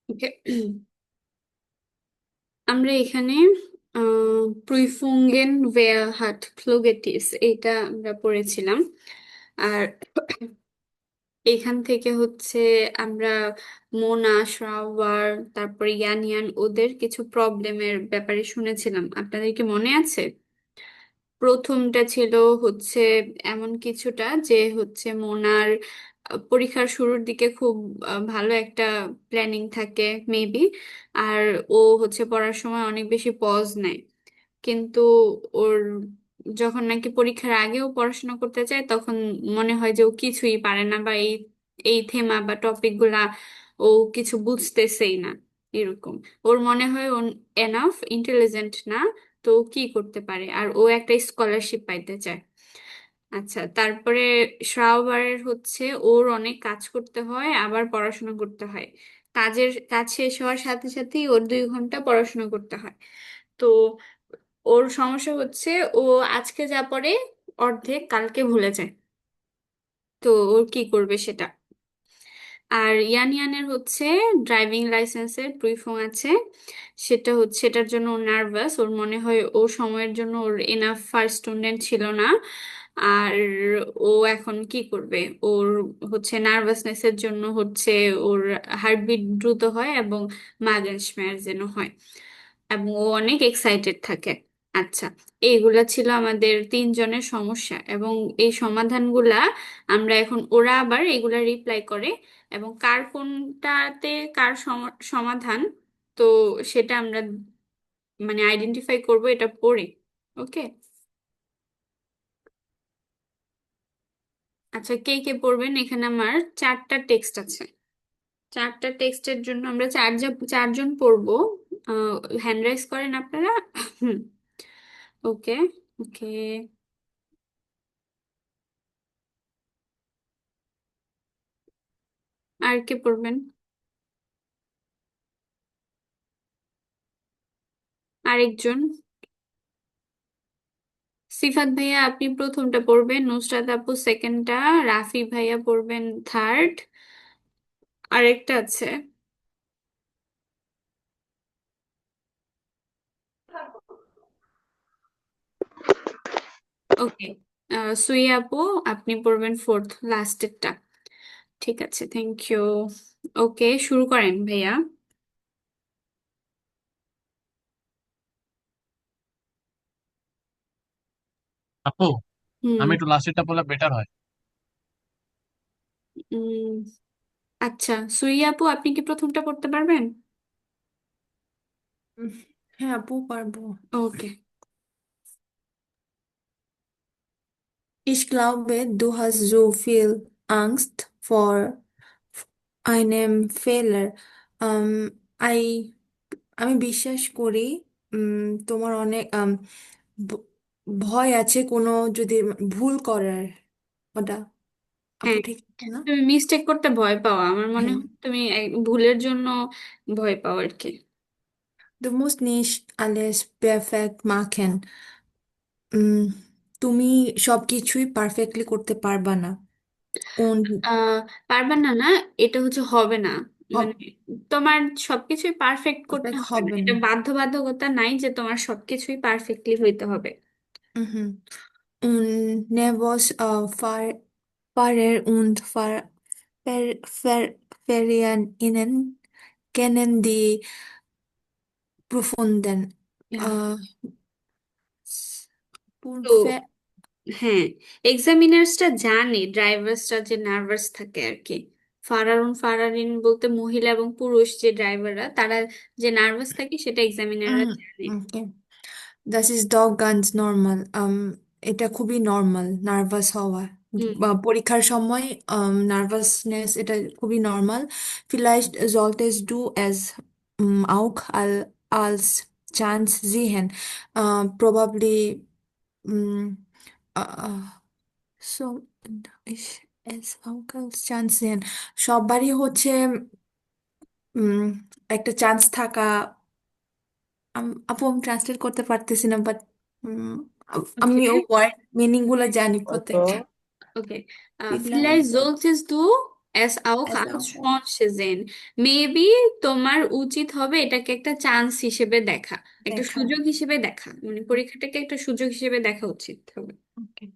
ওকে। আমরা এখানে প্রুইফুঙ্গেন ভেয়ারহাট ফ্লুগেটিস এইটা আমরা পড়েছিলাম। আর এখান থেকে হচ্ছে আমরা মোনা শ্রাওয়ার তারপর ইয়ান ইয়ান ওদের কিছু প্রবলেমের ব্যাপারে শুনেছিলাম, আপনাদের কি মনে আছে? প্রথমটা ছিল হচ্ছে এমন কিছুটা যে হচ্ছে মোনার পরীক্ষার শুরুর দিকে খুব ভালো একটা প্ল্যানিং থাকে মেবি। আর ও হচ্ছে পড়ার সময় অনেক বেশি পজ নেয়, কিন্তু ওর যখন নাকি পরীক্ষার আগেও পড়াশোনা করতে চায় তখন মনে হয় যে ও কিছুই পারে না, বা এই এই থেমা বা টপিক গুলা ও কিছু বুঝতেছেই না এরকম। ওর মনে হয় ও এনাফ ইন্টেলিজেন্ট না, তো ও কি করতে পারে, আর ও একটা স্কলারশিপ পাইতে চায়। আচ্ছা, তারপরে শ্রাবণের হচ্ছে ওর অনেক কাজ করতে হয় আবার পড়াশোনা করতে হয়। কাজ শেষ হওয়ার সাথে সাথেই ওর 2 ঘন্টা পড়াশোনা করতে হয়। তো ওর সমস্যা হচ্ছে ও আজকে যা পড়ে অর্ধেক কালকে ভুলে যায়। তো ওর কি করবে সেটা। আর ইয়ান ইয়ানের হচ্ছে ড্রাইভিং লাইসেন্সের প্রিফং আছে, সেটা হচ্ছে এটার জন্য ও নার্ভাস। ওর মনে হয় ও সময়ের জন্য ওর এনাফ ফার্স্ট স্টুডেন্ট ছিল না। আর ও এখন কি করবে, ওর হচ্ছে নার্ভাসনেসের জন্য হচ্ছে ওর হার্টবিট দ্রুত হয় এবং মাগেনস্মেয়ার যেন হয়, এবং ও অনেক এক্সাইটেড থাকে। আচ্ছা, এইগুলা ছিল আমাদের 3 জনের সমস্যা, এবং এই সমাধানগুলা আমরা এখন ওরা আবার এগুলা রিপ্লাই করে, এবং কার কোনটাতে কার সমাধান, তো সেটা আমরা মানে আইডেন্টিফাই করব এটা পড়ে। ওকে। আচ্ছা, কে কে পড়বেন? এখানে আমার 4টা টেক্সট আছে। 4টা টেক্সটের জন্য আমরা 4জন পড়বো। হ্যান্ড রাইজ করেন আপনারা। হুম। ওকে। ওকে। আর কে পড়বেন? আরেকজন? সিফাত ভাইয়া আপনি প্রথমটা পড়বেন, নুসরাত আপু সেকেন্ডটা, রাফি ভাইয়া পড়বেন থার্ড। আরেকটা আছে। ওকে। সুই আপু আপনি পড়বেন ফোর্থ, লাস্টেরটা। ঠিক আছে, থ্যাংক ইউ। ওকে, শুরু করেন ভাইয়া। আপু, হুম। আমি একটু লাস্টেরটা বললে বেটার হয়। উম, আচ্ছা, সুই আপু আপনি কি প্রথমটা পড়তে পারবেন? উম, হ্যাঁ আপু পারবো। ওকে। Ich glaube, du hast so viel Angst vor einem Fehler. Um, I, আমি বিশ্বাস করি তোমার অনেক ভ- ভয় আছে কোনো যদি ভুল করার। ওটা আপু হ্যাঁ, ঠিক আছে না? তুমি মিস্টেক করতে ভয় পাও, আমার মনে হ্যাঁ। হয় তুমি ভুলের জন্য ভয় পাও আর কি। Du musst nicht alles perfekt machen. উম, তুমি সবকিছুই পারফেক্টলি করতে পারবা না। Und আহ পারবা না না, এটা হচ্ছে হবে না। মানে তোমার সবকিছুই পারফেক্ট করতে পারফেক্ট হবে না, হবে এটা না। বাধ্যবাধকতা নাই যে তোমার সবকিছুই পারফেক্টলি হইতে হবে। Mhm. Und Nervos Fahrer und Ferieninnen kennen die Profunden. Yeah. Äh, তো Punfe- হ্যাঁ, এক্সামিনার্সটা জানে ড্রাইভার্সরা যে নার্ভাস থাকে আর কি। ফারারুন ফারারিন বলতে মহিলা এবং পুরুষ যে ড্রাইভাররা তারা যে নার্ভাস থাকে সেটা এক্সামিনাররা জানে। Okay. Das ist doch ganz normal. এটা খুবই নর্মাল নার্ভাস হওয়া। হুম। বা পরীক্ষার সময় নার্ভাসনেস এটা খুবই normal. Vielleicht solltest du es auch als Chance sehen. Probably mm, so ich es auch als Chance sehen. সবারই হচ্ছে উম, একটা চান্স থাকা। আপু আমি ট্রান্সলেট করতে পারতেছি না বাট ওকে। আমি ও ওয়ার্ড মিনিং গুলো জানি প্রত্যেকটা। ওকে। Vielleicht Vielleicht solltest du Es auch Es als auch. Chance sehen. Maybe তোমার উচিত হবে এটাকে একটা চান্স হিসেবে দেখা, একটা দেখা। সুযোগ হিসেবে দেখা, মানে পরীক্ষাটাকে একটা সুযোগ হিসেবে দেখা উচিত হবে। ওকে।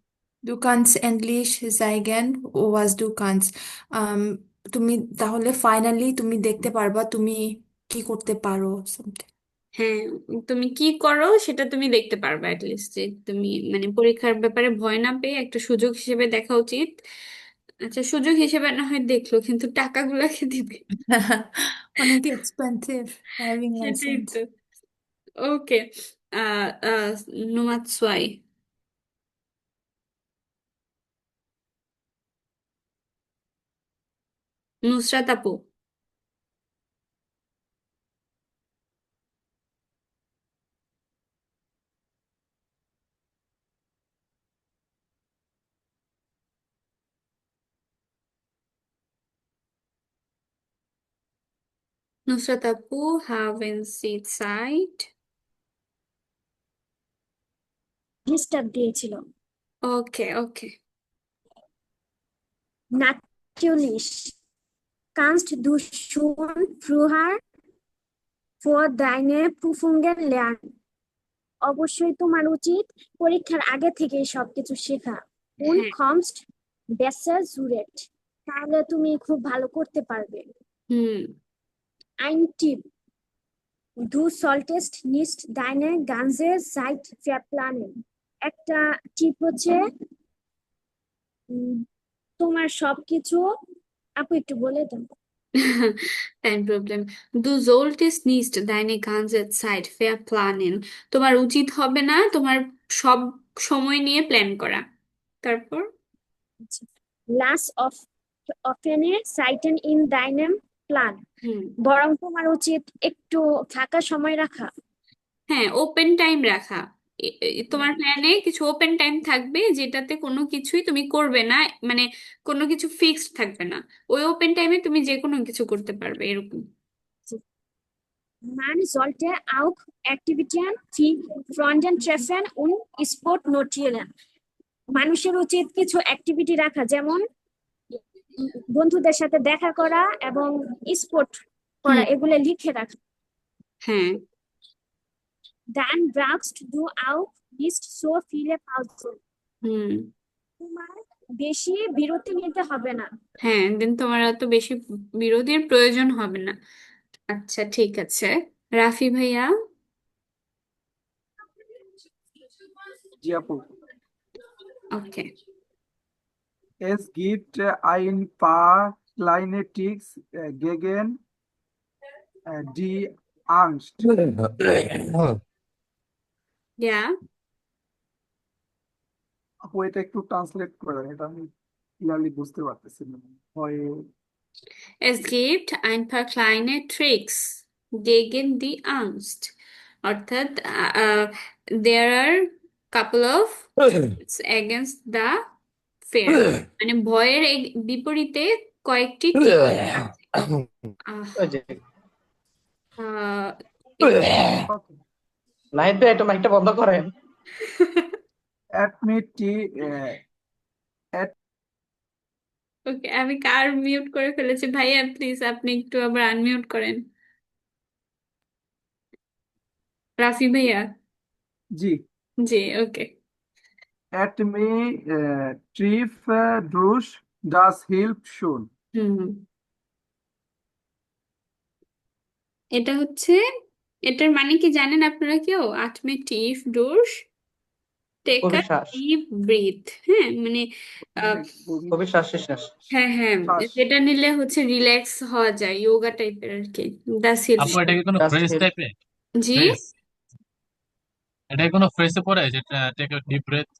Du kannst endlich zeigen, was du kannst. আম, তুমি তাহলে ফাইনালি তুমি দেখতে পারবা তুমি কি করতে পারো something. হ্যাঁ, তুমি কি করো সেটা তুমি দেখতে পারবে অ্যাটলিস্ট, যে তুমি মানে পরীক্ষার ব্যাপারে ভয় না পেয়ে একটা সুযোগ হিসেবে দেখা উচিত। আচ্ছা, সুযোগ হিসেবে না হয় দেখলো, কিন্তু টাকাগুলোকে দিবে। অনেক এক্সপেন্সিভ ড্রাইভিং সেটাই লাইসেন্স। তো। ওকে। নুমাত সোয়াই, নুসরাত আপু। নুসরাত আপু, হাভেন সি সাইট। ডিস্টার্ব দিয়েছিল। ওকে ওকে। Natürlich kannst du schon früher vor deine Prüfungen lernen. অবশ্যই তোমার উচিত পরীক্ষার আগে থেকে সবকিছু শেখা। Und হ্যাঁ। kommst besser zurecht. তাহলে তুমি খুব ভালো করতে পারবে। হুম। Ein Tipp: Du solltest nicht deine ganze Zeit verplanen. একটা টিপ হচ্ছে উম, তোমার সবকিছু, আপু একটু বলে দাও। Kein Problem. Du solltest nicht deine ganze Zeit verplanen. তোমার উচিত হবে না তোমার সব সময় নিয়ে প্ল্যান করা। তারপর? Lass offene Zeiten in deinem Plan. হুম। বরং তোমার উচিত একটু ফাঁকা সময় রাখা। হ্যাঁ, ওপেন টাইম রাখা। তোমার প্ল্যানে কিছু ওপেন টাইম থাকবে যেটাতে কোনো কিছুই তুমি করবে না, মানে কোনো কিছু ফিক্সড থাকবে না। ওই ওপেন টাইমে তুমি যে কোনো কিছু করতে পারবে, এরকম। Man sollte auch Aktivitäten wie Freunde treffen und Sport notieren. মানুষের উচিত কিছু অ্যাক্টিভিটি রাখা, যেমন বন্ধুদের সাথে দেখা করা এবং স্পোর্ট করা, হুম। এগুলো লিখে রাখা। হ্যাঁ। Dann brauchst du auch nicht so viele Pausen. হুম। তোমার বেশি বিরতি নিতে হবে না। হ্যাঁ, দেন তোমার এত বেশি বিরতির প্রয়োজন হবে না। আচ্ছা, ঠিক আছে। রাফি ভাইয়া। জি আপু। ওকে। Es gibt ein paar kleine Tricks gegen die Angst. ইয়া। আপু এটা একটু ট্রান্সলেট করেন, এটা আমি ক্লিয়ারলি বুঝতে পারতেছি না। হয় Es gibt ein paar kleine Tricks gegen die Angst. অর্থাৎ there are couple of tricks against the fear. মানে ভয়ের বিপরীতে কয়েকটি টিপ আছে। আহ, আহ, নাহিদ ভাই একটু মাইকটা বন্ধ করেন। অ্যাডমিটি ওকে, আমি কার মিউট করে ফেলেছি ভাইয়া, প্লিজ আপনি একটু আবার আনমিউট করেন। রাফি ভাইয়া। জি জি। ওকে। ট্রিফ ড্রুস ডাস হেল্প শুন। হুম। এটা হচ্ছে, এটার মানে কি জানেন আপনারা কেউ? আটমে টিফ ডোর, টেক আ গভীর শ্বাস, ডিপ ব্রিথ। হ্যাঁ, মানে আহ, গভীর শ্বাস নিঃশ্বাস। হ্যাঁ হ্যাঁ, শ্বাস। যেটা নিলে হচ্ছে রিল্যাক্স হওয়া যায়, যোগা টাইপের আর কি। That's help. আপু এটা কি কোনো Just ফ্রেজ help. টাইপের? জি। ফ্রেজ? এটা কি কোনো ফ্রেজে পড়ে যেটা take a deep breath,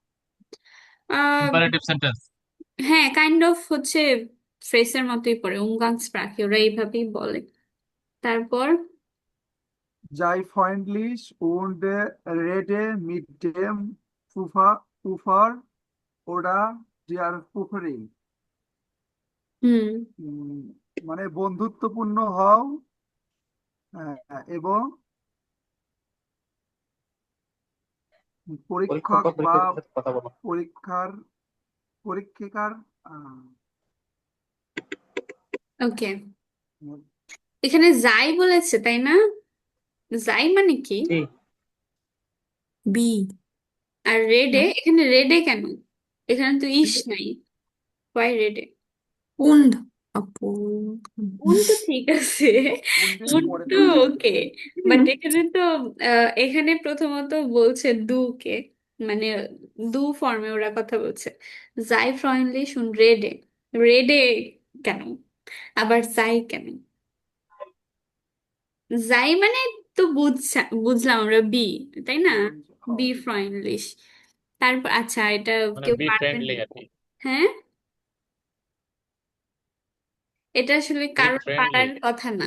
uh, imperative sentence? হ্যাঁ, কাইন্ড অফ হচ্ছে ফ্রেসের মতোই পড়ে, উমগাংসপ্রাকে ওরা এইভাবেই বলে। তারপর? Sei freundlich und rede mit dem Puffer oder der Pufferin. হুম। মানে বন্ধুত্বপূর্ণ হও এবং পরীক্ষক পরীক্ষক বা বা পরীক্ষকের সাথে কথা বলো। পরীক্ষার পরীক্ষিকার আহ, ওকে, এখানে যাই বলেছে তাই না? যাই মানে কি? জি। বি। আর রেডে, এখানে রেডে কেন? এখানে তো ইস নাই, ওয়াই রেডে? উন্ড আপু। উন তো ঠিক আছে, কোনটি উন পরে তো থাকে? ওকে, বাট এখানে তো এখানে প্রথমত বলছে দুকে, মানে দু ফর্মে ওরা কথা বলছে। যাই ফ্রয়নলিশ und রেডে, রেডে কেন, আবার যাই কেন? যাই মানে তো বুঝলাম আমরা বি, তাই না? বি ফ্রয়নলিশ। তারপর আচ্ছা, এটা মানে কেউ বি পারবে না। ফ্রেন্ডলি আর কি। হ্যাঁ, এটা আসলে বি কারোর ফ্রেন্ডলি। পারার কথা না।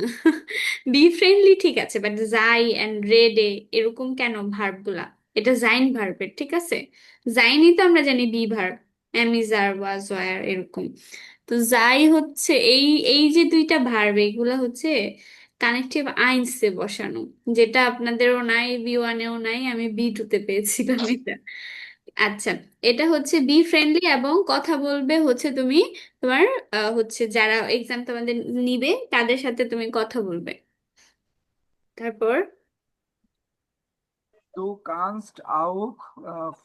বি ফ্রেন্ডলি ঠিক আছে, বাট যাই এন্ড রেডে এরকম কেন ভার্ব গুলা? এটা জাইন ভার্বের, ঠিক আছে। জাইনই তো আমরা জানি be verb, am is are was were এরকম। তো যাই হচ্ছে এই এই যে দুইটা ভার্ব, এগুলা হচ্ছে কানেকটিভ আইনসে বসানো, যেটা আপনাদেরও নাই, বি ওয়ানেও নাই, আমি বি টুতে পেয়েছিলাম এটা। আচ্ছা, এটা হচ্ছে বি ফ্রেন্ডলি এবং কথা বলবে হচ্ছে তুমি তোমার হচ্ছে যারা এক্সাম তোমাদের নিবে তাদের সাথে তুমি কথা বলবে। তারপর Du kannst auch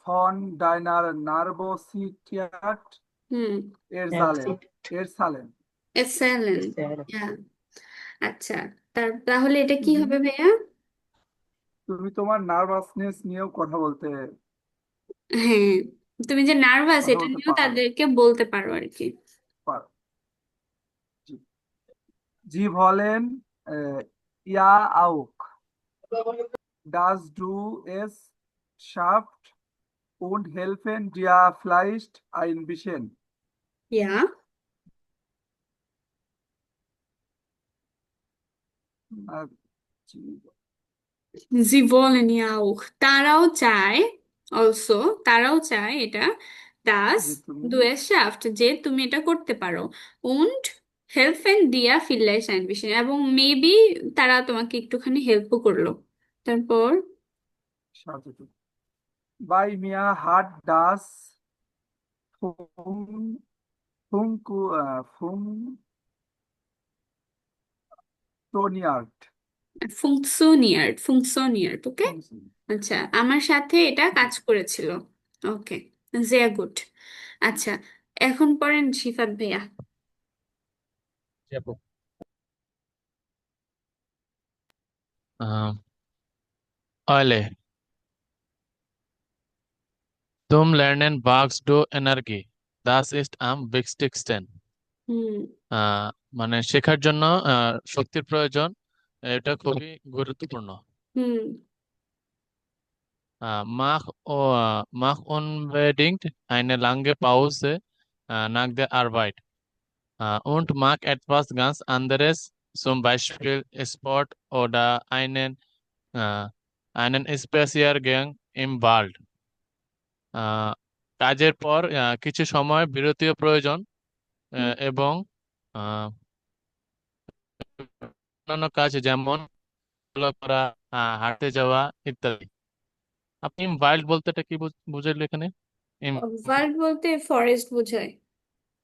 von deiner Nervosität হুম, erzählen. Erzählen. এক্সেলেন্ট। আচ্ছা, তাহলে এটা কি হবে ভাইয়া? তুমি তোমার নার্ভাসনেস নিয়েও হ্যাঁ, তুমি যে নার্ভাস কথা এটা বলতে নিয়েও পারো। তাদেরকে বলতে পারো আর কি। পারো। জি। Sie wollen ja auch. Dass du es schaffst und helfen dir vielleicht ein bisschen. ইয়া, আর জি- জি বলেন ইয়াও, তারাও চায়, অলসো তারাও চায় এটা, দাস যে তুমি দু এস শাফট যে তুমি এটা করতে পারো, উন্ড হেল্পেন দিয়া ফিল্লাইস ein bisschen, এবং মেবি তারা তোমাকে একটুখানি হেল্পও করলো। তারপর সাহায্য করো। Bei mir hat das Fun funktioniert. ফুংশনিয়ার, ফুংশনিয়ার, ওকে। আচ্ছা, আমার সাথে এটা কাজ করেছিল। ওকে, sehr গুড। আচ্ছা, এখন পড়েন শিফাত ভাইয়া। জি আপু। আহ, Eule. Zum Lernen brauchst du Energie. Das ist am wichtigsten. হুম আহ, মানে শেখার জন্য শক্তির প্রয়োজন, এটা খুবই গুরুত্বপূর্ণ। হুম Mach unbedingt eine lange Pause nach der Arbeit. Und mach etwas ganz anderes, zum Beispiel Sport oder äh, einen Spaziergang im Wald. আহ, কাজের পর কিছু সময় বিরতিও প্রয়োজন, হুম। এবং আহ, অন্যান্য কাজ যেমন খেলা করা, হাঁটতে যাওয়া ইত্যাদি। আপনি ওয়াইল্ড বলতে এটা কি বুঝাইল এখানে? ইম- ওয়ার্ল্ড বলতে ফরেস্ট বোঝায়,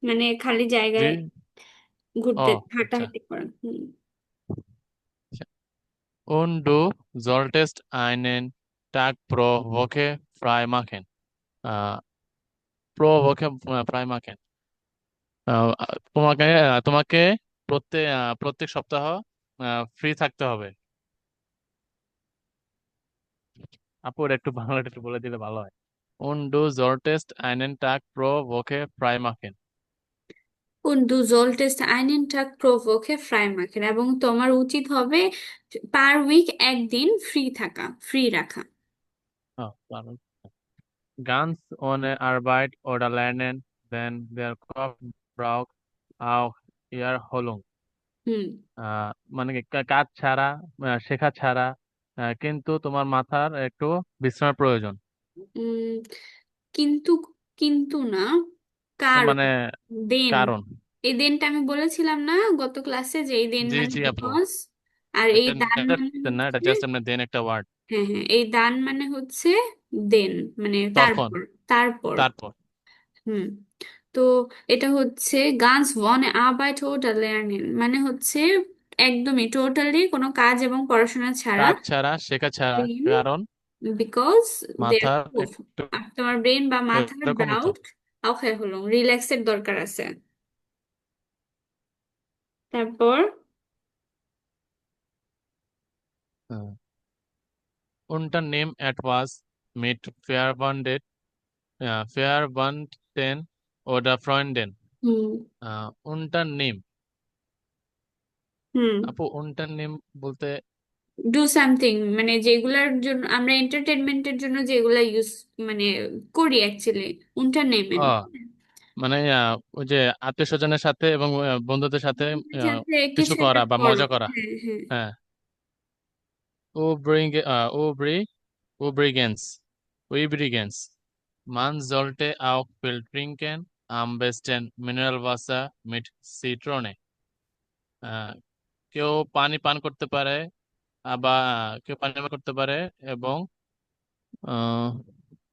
মানে খালি জি। জায়গায় ও ঘুরতে আচ্ছা। হাঁটাহাঁটি করা। হুম। Und du solltest einen Tag pro Woche frei machen. আহ, pro Woche frei machen. আহ, তোমাকে তোমাকে প্রত্যেক সপ্তাহ ফ্রি থাকতে হবে। আপু ওটা একটু বাংলাটা একটু বলে দিলে ভালো হয়। Und du solltest einen Tag pro Woche frei machen. Und du solltest einen Tag pro Woche frei machen, এবং তোমার উচিত হবে পার উইক একদিন ফ্রি থাকা, ফ্রি রাখা। ভালো। Ganz ohne Arbeit oder Lernen, denn der Kopf braucht auch Erholung. হুম মানে কি, কাজ ছাড়া, শেখা ছাড়া, কিন্তু তোমার মাথার একটু বিশ্রামের প্রয়োজন। উম, কিন্তু, কিন্তু না, কারণ, মানে দেন, কারণ। এই দেনটা আমি বলেছিলাম না গত ক্লাসে, যে এই দেন জি মানে জি আপু। বিকজ, আর এই এটা দান মানে না, এটা হচ্ছে, জাস্ট এমনি দেন একটা ওয়ার্ড। হ্যাঁ হ্যাঁ, এই দান মানে হচ্ছে দেন, মানে তখন, তারপর, তারপর। তারপর। হুম। তো তো এটা হচ্ছে ganz ohne Arbeit oder Lernen, মানে হচ্ছে একদমই টোটালি কোনো কাজ এবং পড়াশোনা ছাড়া। কাজ ছাড়া, শেখা ছাড়া, Brain, কারণ because their মাথার proof, একটু আর তোমার ব্রেন বা মাথার এরকম হতো। ব্রাউট auch Erholung, রিল্যাক্সের দরকার আছে। তারপর হ্যাঁ। Unter Name at was mit Verwandten oder Freunden. Hmm Unter Name, হুম আপু unter Name বলতে ডু সামথিং, মানে যেগুলার জন্য আমরা এন্টারটেনমেন্টের জন্য যেগুলা ইউজ মানে করি অ্যাকচুয়ালি উনটা নেমেন। আহ মানে ওই যে আত্মীয় স্বজনের সাথে এবং বন্ধুদের সাথে সাথে কিছু কিছু একটা করা বা করো, মজা করা। হ্যাঁ হ্যাঁ। হ্যাঁ। Übrigens, man sollte auch viel trinken, am besten Mineralwasser mit Zitrone. আহ, কেউ পানি পান করতে পারে, আবার কেউ পানি পান করতে পারে এবং আহ,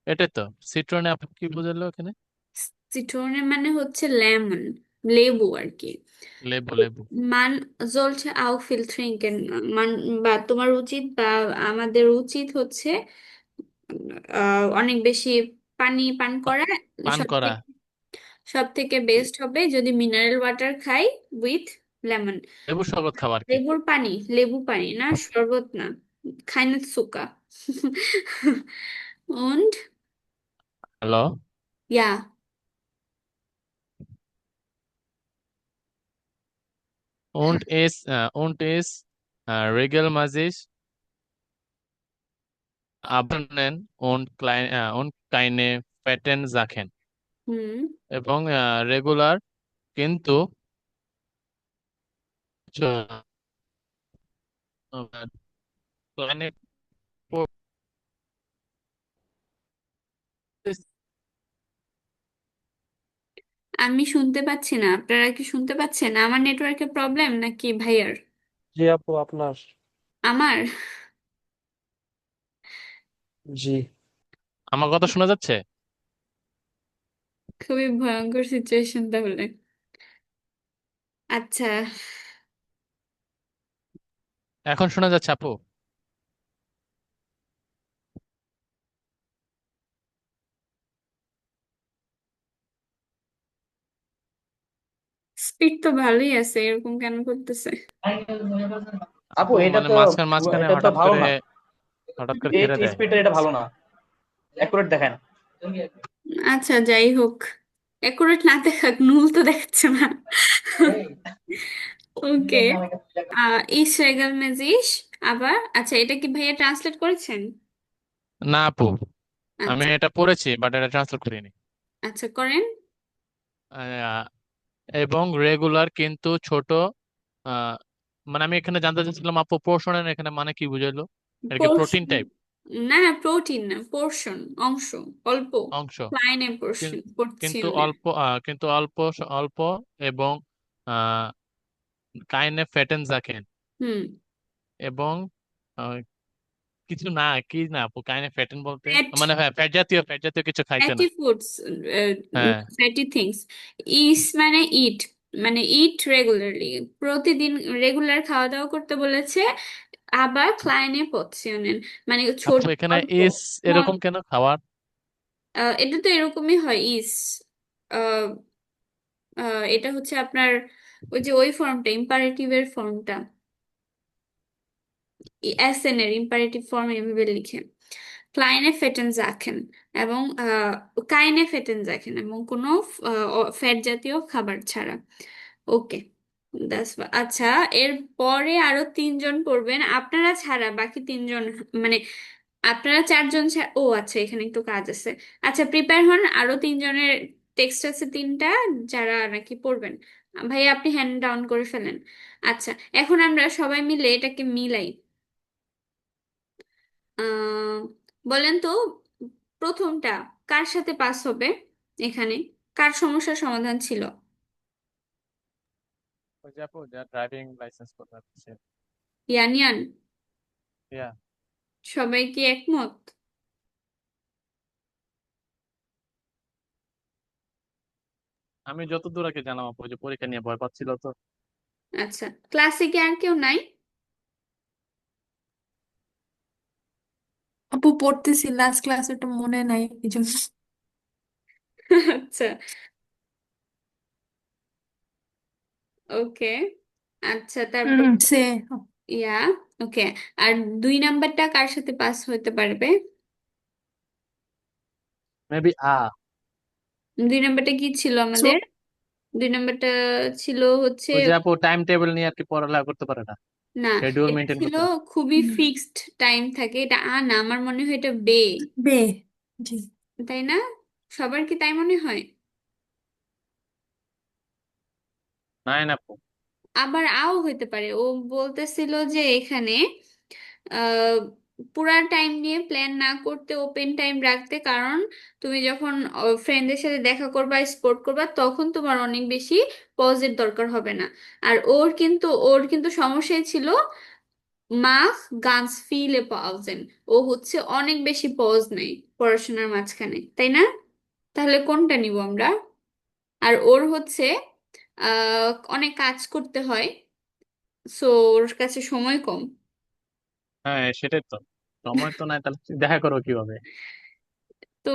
এটাই তো সিট্রনে। আপনি কি বুঝালো এখানে? সিট্রনে মানে হচ্ছে লেমন, লেবু আর কি। লেবু, লেবু। মান sollte auch viel trinken, মান বা তোমার উচিত বা আমাদের উচিত হচ্ছে অনেক বেশি পানি পান পা- করা। পান সব করা। থেকে সব থেকে বেস্ট হবে যদি মিনারেল ওয়াটার খাই উইথ লেমন। লেবু শরবত খাবার কি? লেবুর পানি, লেবু পানি না, শরবত না, keine Zucker und hello. ja, regelmäßig abnehmen und keine fetten Sachen, হুম এবং রেগুলার কিন্তু চ- আহ, kleine আমি শুনতে পাচ্ছি না, আপনারা কি শুনতে পাচ্ছেন? আমার নেটওয়ার্কের প্রবলেম নাকি ভাইয়ার? জি আপু, আপনার। আমার জি। আমার কথা শোনা যাচ্ছে? খুবই ভয়ঙ্কর সিচুয়েশন তাহলে। আচ্ছা, এখন শোনা যাচ্ছে আপু? স্পিড তো ভালোই আছে, এরকম কেন করতেছে? আপু, আপু এটা মানে তো মাঝখানে মাঝখানে এটা তো হঠাৎ ভালো করে না। হঠাৎ করে এই ছেড়ে দেয়। স্পিডটা এটা ভালো না, অ্যাকুরেট দেখেন। আচ্ছা যাই হোক, অ্যাকুরেট না দেখাক, নুল তো দেখাচ্ছে না। ওকে, ইস রেগাল মেজিস। আবার আচ্ছা, এটা কি ভাইয়া ট্রান্সলেট করেছেন? না আপু, আমি আচ্ছা এটা পড়েছি বাট এটা ট্রান্সলেট করিনি। আচ্ছা করেন। আহ, এবং রেগুলার কিন্তু ছোট। আহ, মানে আমি এখানে জানতে চাচ্ছিলাম আপু, পোর্শনের এখানে মানে কি বুঝাইলো? এটা কি প্রোটিন পোর্শন, টাইপ না না, প্রোটিন না, পোর্শন, অংশ, অল্প, অংশ? ক্লাইনে পোর্শন, কিন- কিন্তু পোর্শনে। অল্প, অল্প এবং কাইনে ফ্যাটেন রাখেন হুম, এবং আহ, কিছু না, কি না আপু কাইনে ফ্যাটেন বলতে? ফ্যাট, মানে হ্যাঁ, ফ্যাট জাতীয় কিছু খাইতে ফ্যাটি না। ফুডস, হ্যাঁ। Fatty things. ইস মানে ইট, মানে ইট রেগুলারলি, প্রতিদিন রেগুলার খাওয়া দাওয়া করতে বলেছে। আবার ক্লাইনে পজিশনের মানে ছোট, আপু এখানে অল্প, ইস স্মল। এরকম কেন খাওয়ার? এটা তো এরকমই হয় ইস। আহ, এটা হচ্ছে আপনার ওই যে ওই ফর্মটা, ইম্পারেটিভের ফর্মটা, এসএন এর ইম্পারেটিভ ফর্ম এভাবে লিখে ক্লাইনে ফেটেন জাকেন এবং কাইনে ফেটেন জাকেন এবং কোনো ফ্যাট জাতীয় খাবার ছাড়া। ওকে, আচ্ছা, এর পরে আরো তিনজন পড়বেন আপনারা ছাড়া, বাকি তিনজন মানে আপনারা চারজন ও আচ্ছা, এখানে একটু কাজ আছে। আচ্ছা প্রিপেয়ার হন, আরো তিনজনের টেক্সট আছে তিনটা, যারা নাকি পড়বেন। ভাই আপনি হ্যান্ড ডাউন করে ফেলেন। আচ্ছা, এখন আমরা সবাই মিলে এটাকে মিলাই। আহ বলেন তো, প্রথমটা কার সাথে পাস হবে এখানে, কার সমস্যার সমাধান ছিল? ওই যে আপু যা ড্রাইভিং লাইসেন্স করতে হচ্ছে। ইয়ানিয়ান, ইয়া। সবাই কি একমত? আমি যতদূর আগে জানলাম আপু, ওই যে পরীক্ষা নিয়ে ভয় পাচ্ছিল তো। আচ্ছা, ক্লাসে কি আর কেউ নাই? আপু পড়তেছি, লাস্ট ক্লাস ওটা মনে নাই এই জন্য। আচ্ছা, ওকে। আচ্ছা, তারপর সে ইয়া, ওকে। আর 2 নাম্বারটা কার সাথে পাস হতে পারবে? মেবি আ 2 নাম্বারটা কি ছিল সো আমাদের? 2 নাম্বারটা ছিল হচ্ছে, ওই যে আপু টাইম টেবিল নিয়ে আর কি পড়ালেখা করতে পারে না, না, শিডিউল এটা মেনটেন ছিল করতে পারে। খুবই ফিক্সড টাইম থাকে, এটা আ না, আমার মনে হয় এটা বে। বে। জি। তাই না? সবার কি তাই মনে হয়? নাইন আপু। আবার আও হইতে পারে। ও বলতেছিল যে এখানে আহ পুরা টাইম নিয়ে প্ল্যান না করতে ওপেন টাইম রাখতে, কারণ তুমি যখন ফ্রেন্ডদের সাথে দেখা করবা, স্পোর্ট করবা, তখন তোমার অনেক বেশি পজের দরকার হবে না। আর ওর কিন্তু সমস্যাই ছিল মাস গানস ফিলে পাউজেন। ও হচ্ছে অনেক বেশি পজ নেই পড়াশোনার মাঝখানে, তাই না? তাহলে কোনটা নিব আমরা? আর ওর হচ্ছে অনেক কাজ করতে হয়, সো ওর কাছে সময় কম। হ্যাঁ সেটাই তো, সময় তো নাই, তাহলে দেখা করো কিভাবে? তো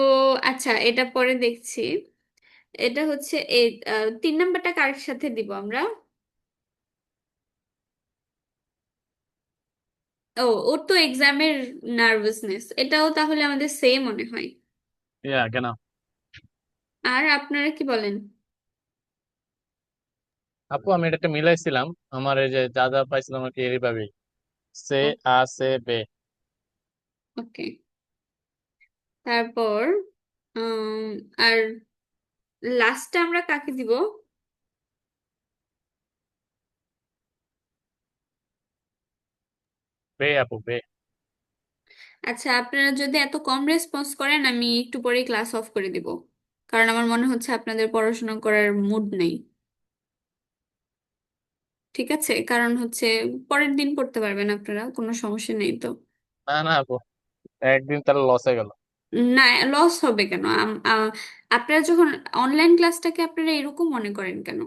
আচ্ছা, এটা পরে দেখছি। এটা হচ্ছে এই 3 নাম্বারটা কার সাথে দিব আমরা? ও, ওর তো এক্সামের নার্ভাসনেস, এটাও তাহলে আমাদের সেম মনে হয়। ইয়া কেন? আর আপনারা কি বলেন? আপু আমি এটা একটা মিলাইছিলাম, আমার এই যে যা যা পাইছিলাম আর কি এরই ভাবে, সে আ সে বে। ওকে, তারপর উম, আর লাস্টটা আমরা কাকে দিব? বে আপু বে। আচ্ছা, আপনারা যদি এত কম রেসপন্স করেন, আমি একটু পরেই ক্লাস অফ করে দিব, কারণ আমার মনে হচ্ছে আপনাদের পড়াশোনা করার মুড নেই। ঠিক আছে, কারণ হচ্ছে পরের দিন পড়তে পারবেন আপনারা, কোনো সমস্যা নেই তো। না না আপু, একদিন তাহলে লস হয়ে গেল। না, লস হবে কেন? আপনারা যখন অনলাইন ক্লাসটাকে আপনারা এরকম মনে করেন কেন?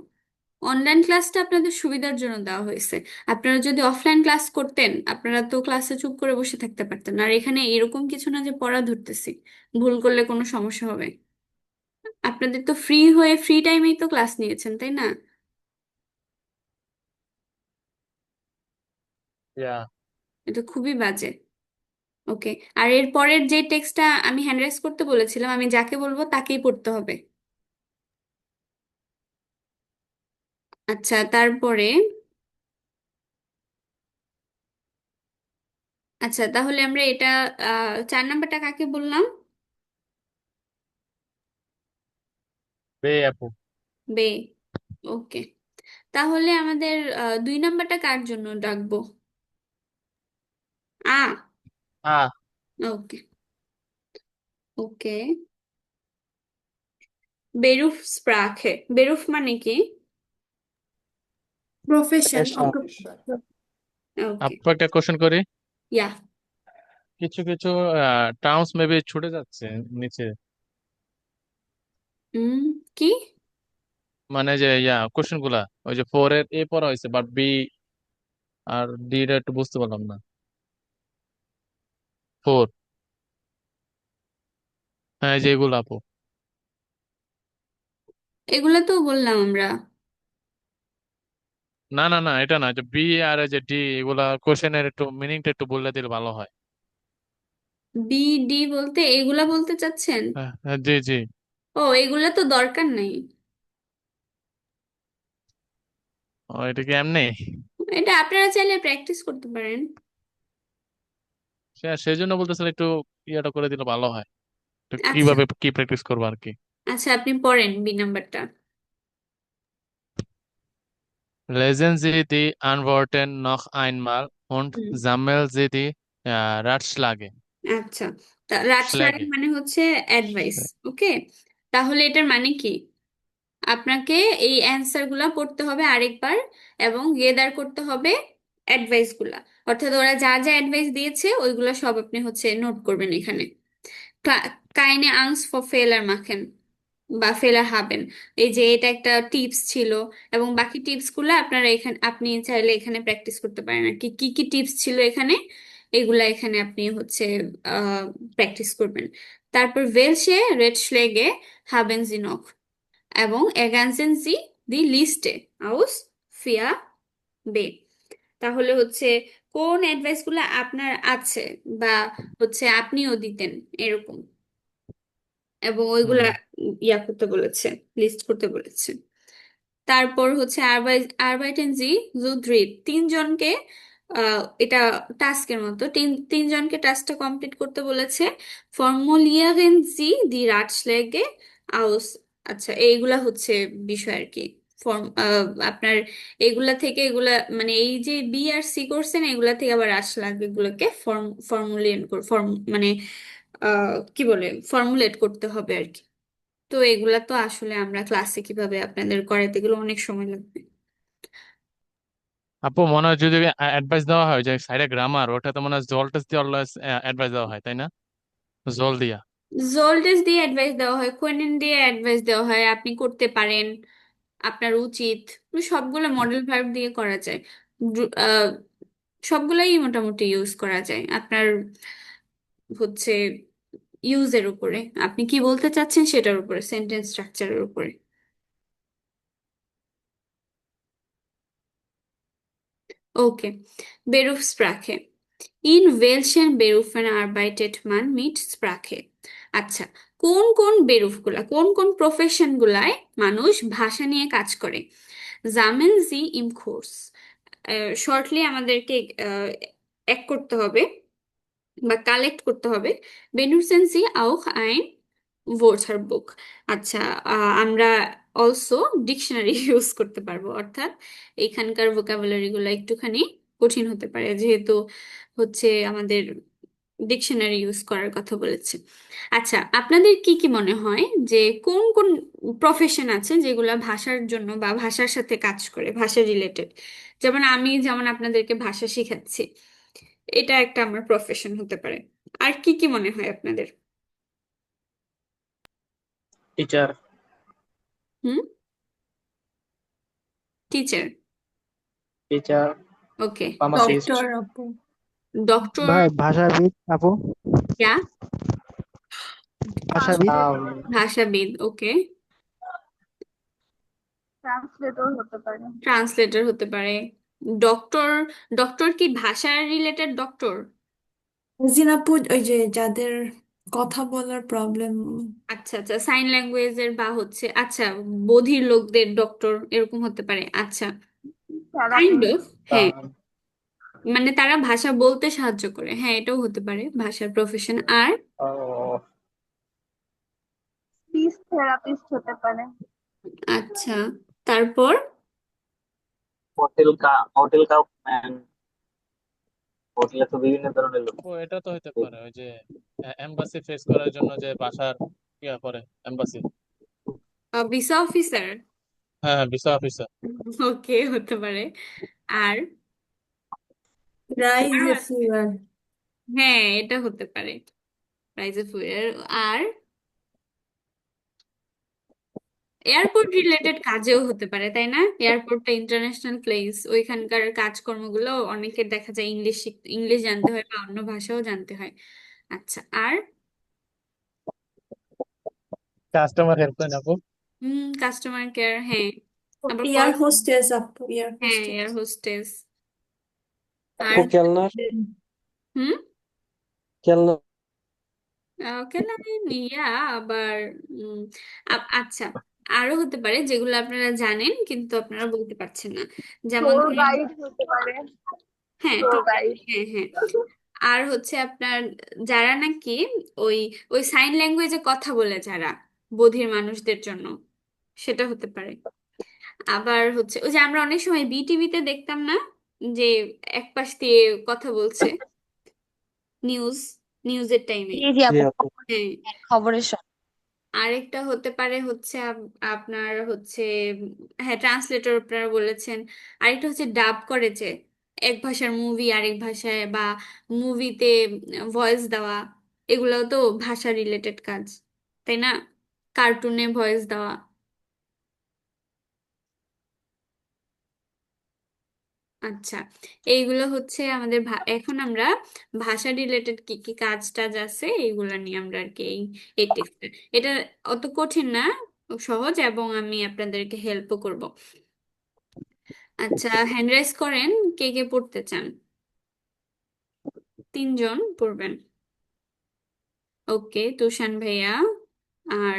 অনলাইন ক্লাসটা আপনাদের সুবিধার জন্য দেওয়া হয়েছে। আপনারা যদি অফলাইন ক্লাস করতেন, আপনারা তো ক্লাসে চুপ করে বসে থাকতে পারতেন। আর এখানে এরকম কিছু না যে পড়া ধরতেছি, ভুল করলে কোনো সমস্যা হবে। আপনাদের তো ফ্রি হয়ে ফ্রি টাইমেই তো ক্লাস নিয়েছেন, তাই না? ইয়া। এটা খুবই বাজে। ওকে। আর এর পরের যে টেক্সটটা আমি হ্যান্ডরাইজ করতে বলেছিলাম, আমি যাকে বলবো তাকেই পড়তে হবে। আচ্ছা, তারপরে আচ্ছা, তাহলে আমরা এটা 4 নাম্বারটা কাকে বললাম? বে আপু। বে। ওকে, তাহলে আমাদের 2 নাম্বারটা কার জন্য রাখবো? আ। আ। ওকে, ওকে। বেরুফ স্প্রাখে, বেরুফ মানে কি? প্রফেশন, এসা ওকে, আপু একটা কোশ্চেন করি, ইয়া। কিছু কিছু টার্মস মেবি ছুটে যাচ্ছে নিচে, কি? মানে যে কোশ্চেন গুলা, ওই যে ফোর এর এ পড়া হয়েছে বাট বি আর ডি টা একটু বুঝতে পারলাম না। ফোর, হ্যাঁ এই যে এগুলো আপু। এগুলা তো বললাম আমরা। না না না, এটা না, যে বি আর এই যে ডি, এগুলা কোশ্চেনের একটু মিনিংটা একটু বললে দিলে ভালো হয়। বি ডি বলতে এগুলা বলতে চাচ্ছেন? হ্যাঁ হ্যাঁ, জি জি। ও, এগুলা তো দরকার নেই। ও এটা কি এমনি? এটা আপনারা চাইলে প্র্যাকটিস করতে পারেন। সেই জন্য বলতেছিলাম একটু ইয়েটা করে দিলে ভালো হয়, তো আচ্ছা, কিভাবে কি প্র্যাকটিস করবো আর কি। আচ্ছা, আপনি পড়েন বি নাম্বারটা। Lesen Sie die Antworten noch einmal und হুম, sammeln Sie die Ratschläge. আচ্ছা। রাজশাহী Schläge. মানে হচ্ছে অ্যাডভাইস। ওকে, তাহলে এটার মানে কি? আপনাকে এই অ্যান্সার গুলা পড়তে হবে আরেকবার, এবং গেদার করতে হবে অ্যাডভাইস গুলা। অর্থাৎ ওরা যা যা অ্যাডভাইস দিয়েছে ওইগুলা সব আপনি হচ্ছে নোট করবেন এখানে। কাইনে আংস ফর ফেলার মাখেন, বা ফেলার হাবেন। এই যে এটা একটা টিপস ছিল, এবং বাকি টিপস গুলো আপনারা এখানে, আপনি চাইলে এখানে প্র্যাকটিস করতে পারেন আর কি। কি কি টিপস ছিল এখানে, এগুলা এখানে আপনি হচ্ছে প্র্যাকটিস করবেন। তারপর ওয়েলসে রেটschläge haben Sie noch এবং ergänzen Sie die Liste aus 4b। তাহলে হচ্ছে কোন অ্যাডভাইস গুলো আপনার আছে, বা হচ্ছে আপনিও দিতেন এরকম, এবং ওইগুলা হুম। ইয়া করতে বলেছে, লিস্ট করতে বলেছে। তারপর হচ্ছে আরবাইটেন জি জুদ্রিত তিনজনকে, এটা টাস্কের মতো, তিনজনকে টাস্কটা কমপ্লিট করতে বলেছে। ফর্মুলিয়ারেন জি দি রাটschläge আউস। আচ্ছা, এইগুলা হচ্ছে বিষয় আর কি। ফর্ম আপনার এগুলা থেকে, এগুলা মানে এই যে বি আর সি করছেন, এগুলা থেকে আবার রাটschläge এগুলোকে ফর্ম মানে কি বলে, ফর্মুলেট করতে হবে আর কি। তো এগুলা তো আসলে আমরা ক্লাসে কিভাবে আপনাদের করাইতে গেলে অনেক সময় লাগবে। আপু মনে হয় যদি অ্যাডভাইস দেওয়া হয় যে সাইডে গ্রামার, ওটা তো মনে হয় জল টেস্ট দিয়ে অলওয়েজ অ্যাডভাইস দেওয়া হয়, তাই না? জল দিয়া। জোল্টেজ দিয়ে অ্যাডভাইস দেওয়া হয়, কোয়েনিন দিয়ে অ্যাডভাইস দেওয়া হয়, আপনি করতে পারেন, আপনার উচিত, সবগুলো মডেল ভার্ব দিয়ে করা যায়। আহ, সবগুলাই মোটামুটি ইউজ করা যায় আপনার হচ্ছে ইউজের উপরে, আপনি কি বলতে চাচ্ছেন সেটার উপরে, সেন্টেন্স স্ট্রাকচারের উপরে। ওকে, Berufssprache. In welchen Berufen arbeitet man mit Sprache? আচ্ছা, কোন কোন বেরুফগুলা, কোন কোন প্রফেশন গুলায় মানুষ ভাষা নিয়ে কাজ করে? জামেন জি ইম কোর্স। শর্টলি আমাদেরকে এক করতে হবে বা কালেক্ট করতে হবে। বেনুটসেন সি auch ein Wörterbuch। আচ্ছা, আমরা অলসো ডিকশনারি ইউজ করতে পারবো, অর্থাৎ এখানকার ভোকাবুলারি গুলো একটুখানি কঠিন হতে পারে, যেহেতু হচ্ছে আমাদের ডিকশনারি ইউজ করার কথা বলেছে। আচ্ছা, আপনাদের কি কি মনে হয় যে কোন কোন প্রফেশন আছে যেগুলা ভাষার জন্য বা ভাষার সাথে কাজ করে, ভাষা রিলেটেড? যেমন আমি যেমন আপনাদেরকে ভাষা শিখাচ্ছি, এটা একটা আমার প্রফেশন হতে পারে। আর কি কি মনে হয় আপনাদের? টিচার, হুম, টিচার, টিচার, ওকে। ফার্মাসিস্ট, ডক্টর আপু। ডক্টর, ভাই ভাষাবিদ আপু, ইয়া, ভাষাবিদ। ভাষাবিদ, ওকে। ট্রান্সলেটর হতে পারে। ট্রান্সলেটর হতে পারে। ডক্টর, ডক্টর কি ভাষা রিলেটেড ডক্টর? জিন আপু, ওই যে যাদের কথা বলার প্রবলেম। আচ্ছা আচ্ছা, সাইন ল্যাঙ্গুয়েজের বা হচ্ছে, আচ্ছা, বধির লোকদের ডক্টর এরকম হতে পারে। আচ্ছা, কাইন্ড থেরাপিস্ট। অফ, হ্যাঁ, মানে তারা ভাষা বলতে সাহায্য করে, হ্যাঁ, এটাও হতে পারে ভাষার প্রফেশন। আর স্পিচ থেরাপিস্ট হতে পারে। আচ্ছা, তারপর হোটেল কাউম্যান, হোটেলে তো বিভিন্ন ধরনের লোক। ও এটা তো হতে পারে ওই যে এম্বাসি ফেস করার জন্য যে বাসার ইয়া করে, এম্বাসি। ভিসা অফিসার, হ্যাঁ হ্যাঁ, ভিসা অফিসার। ওকে, হতে পারে। আর রাইজ আর- ফিভার। হ্যাঁ, এটা হতে পারে প্রাইজে ফুয়ের। আর এয়ারপোর্ট রিলেটেড কাজেও হতে পারে, তাই না? এয়ারপোর্টটা ইন্টারন্যাশনাল প্লেস, ওইখানকার কাজকর্মগুলো অনেকের দেখা যায় ইংলিশ ইংলিশ জানতে হয় বা অন্য ভাষাও জানতে হয়। আচ্ছা, আর কাস্টমার হেল্পলাইন আপু। কাস্টমার কেয়ার, হ্যাঁ। আবার এয়ার কল, হোস্টেস আপু, এয়ার হ্যাঁ, হোস্টেস। Air hostess. আর আপু কেলনার, হুম, কেলনার। কেন ইয়া, আবার উম, আচ্ছা, আরো হতে পারে যেগুলো আপনারা জানেন কিন্তু আপনারা বলতে পারছেন না, যেমন ট্যুর ধরেন, গাইড হতে পারে। হ্যাঁ, ট্যুর tour guide, গাইড। হ্যাঁ হ্যাঁ। আর হচ্ছে আপনার যারা নাকি ওই ওই সাইন ল্যাঙ্গুয়েজে কথা বলে, যারা বধির মানুষদের জন্য, সেটা হতে পারে। আবার হচ্ছে ওই যে আমরা অনেক সময় বিটিভিতে দেখতাম না, যে এক পাশ দিয়ে কথা বলছে, নিউজ, নিউজের টাইমে। জি জি জি আপু, আপু। হ্যাঁ। খবরের সময়। আরেকটা হতে পারে হচ্ছে আপনার হচ্ছে হ্যাঁ, ট্রান্সলেটর আপনারা বলেছেন। আরেকটা হচ্ছে ডাব করে, যে এক ভাষার মুভি আরেক ভাষায়, বা মুভিতে ভয়েস দেওয়া, এগুলোও তো ভাষা রিলেটেড কাজ, তাই না? কার্টুনে ভয়েস দেওয়া। আচ্ছা, এইগুলো হচ্ছে আমাদের এখন আমরা ভাষা রিলেটেড কি কি কাজ টাজ আছে এইগুলো নিয়ে আমরা আর কি এই টেক্সটে, এটা অত কঠিন না, সহজ, এবং আমি আপনাদেরকে হেল্পও করব। আচ্ছা, হ্যান্ড রাইজ করেন, কে কে পড়তে চান? তিনজন পড়বেন। ওকে, তুষান ভাইয়া আর,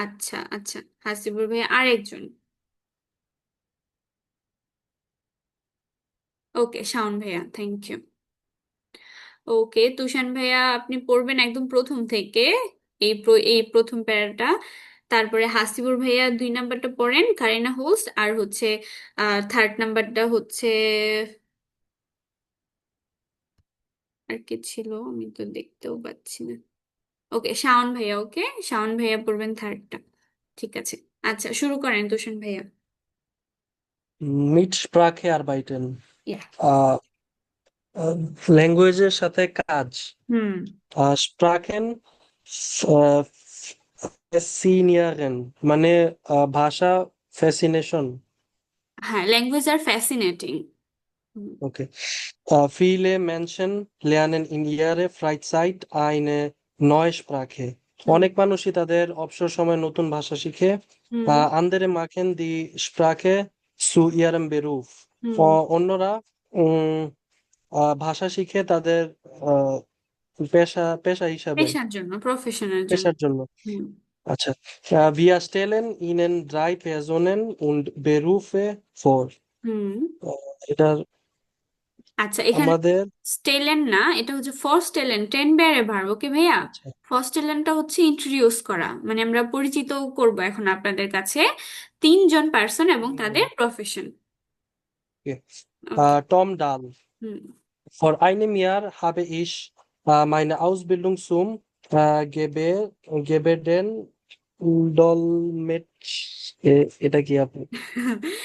আচ্ছা আচ্ছা, হাসিবুর ভাইয়া আরেকজন। ওকে, শাওন ভাইয়া, থ্যাংক ইউ। ওকে, তুষান ভাইয়া আপনি পড়বেন একদম প্রথম থেকে, এই প্রথম প্যারাটা। তারপরে হাসিবুর ভাইয়া 2 নাম্বারটা পড়েন, কারিনা হোস্ট, আর হচ্ছে থার্ড নাম্বারটা হচ্ছে, আর কি ছিল আমি তো দেখতেও পাচ্ছি না। ওকে, শাওন ভাইয়া, ওকে, শাওন ভাইয়া পড়বেন থার্ডটা। ঠিক আছে, আচ্ছা শুরু করেন তুষান ভাইয়া। Mitsprache arbeiten. ইয়া। আহ ল্যাঙ্গুয়েজের সাথে কাজ। হুম। Sprachen faszinieren মানে ভাষা ফ্যাসিনেশন। হ্যাঁ, ল্যাঙ্গুয়েজ আর fascinating. Okay. Viele Menschen lernen in ihrer Freizeit eine neue Sprache. হুম। অনেক মানুষই তাদের অবসর সময়ে নতুন ভাষা শিখে। হুম। Andere machen die Sprache zu ihrem Beruf. হুম। অন্যরা উম, ভাষা শিখে তাদের আহ, পেশা পেশা হিসাবে, পেশার জন্য, প্রফেশনের জন্য। পেশার জন্য। হুম। আচ্ছা, wir stellen Ihnen 3 Personen und Berufe vor. হুম। এটার আচ্ছা, এখানে আমাদের স্টেলেন না, এটা হচ্ছে ফর স্টেলেন, টেন বেয়ারে ভার্ব। ওকে ভাইয়া, আচ্ছা, ফর স্টেলেনটা হচ্ছে ইন্ট্রোডিউস করা, মানে আমরা পরিচিত করব এখন আপনাদের কাছে তিনজন পার্সন এবং তাদের প্রফেশন। okay. ওকে। Tom Dahl. হুম। Vor einem Jahr habe ich meine Ausbildung zum Gebärden Dolmetsch এটা কি আপনি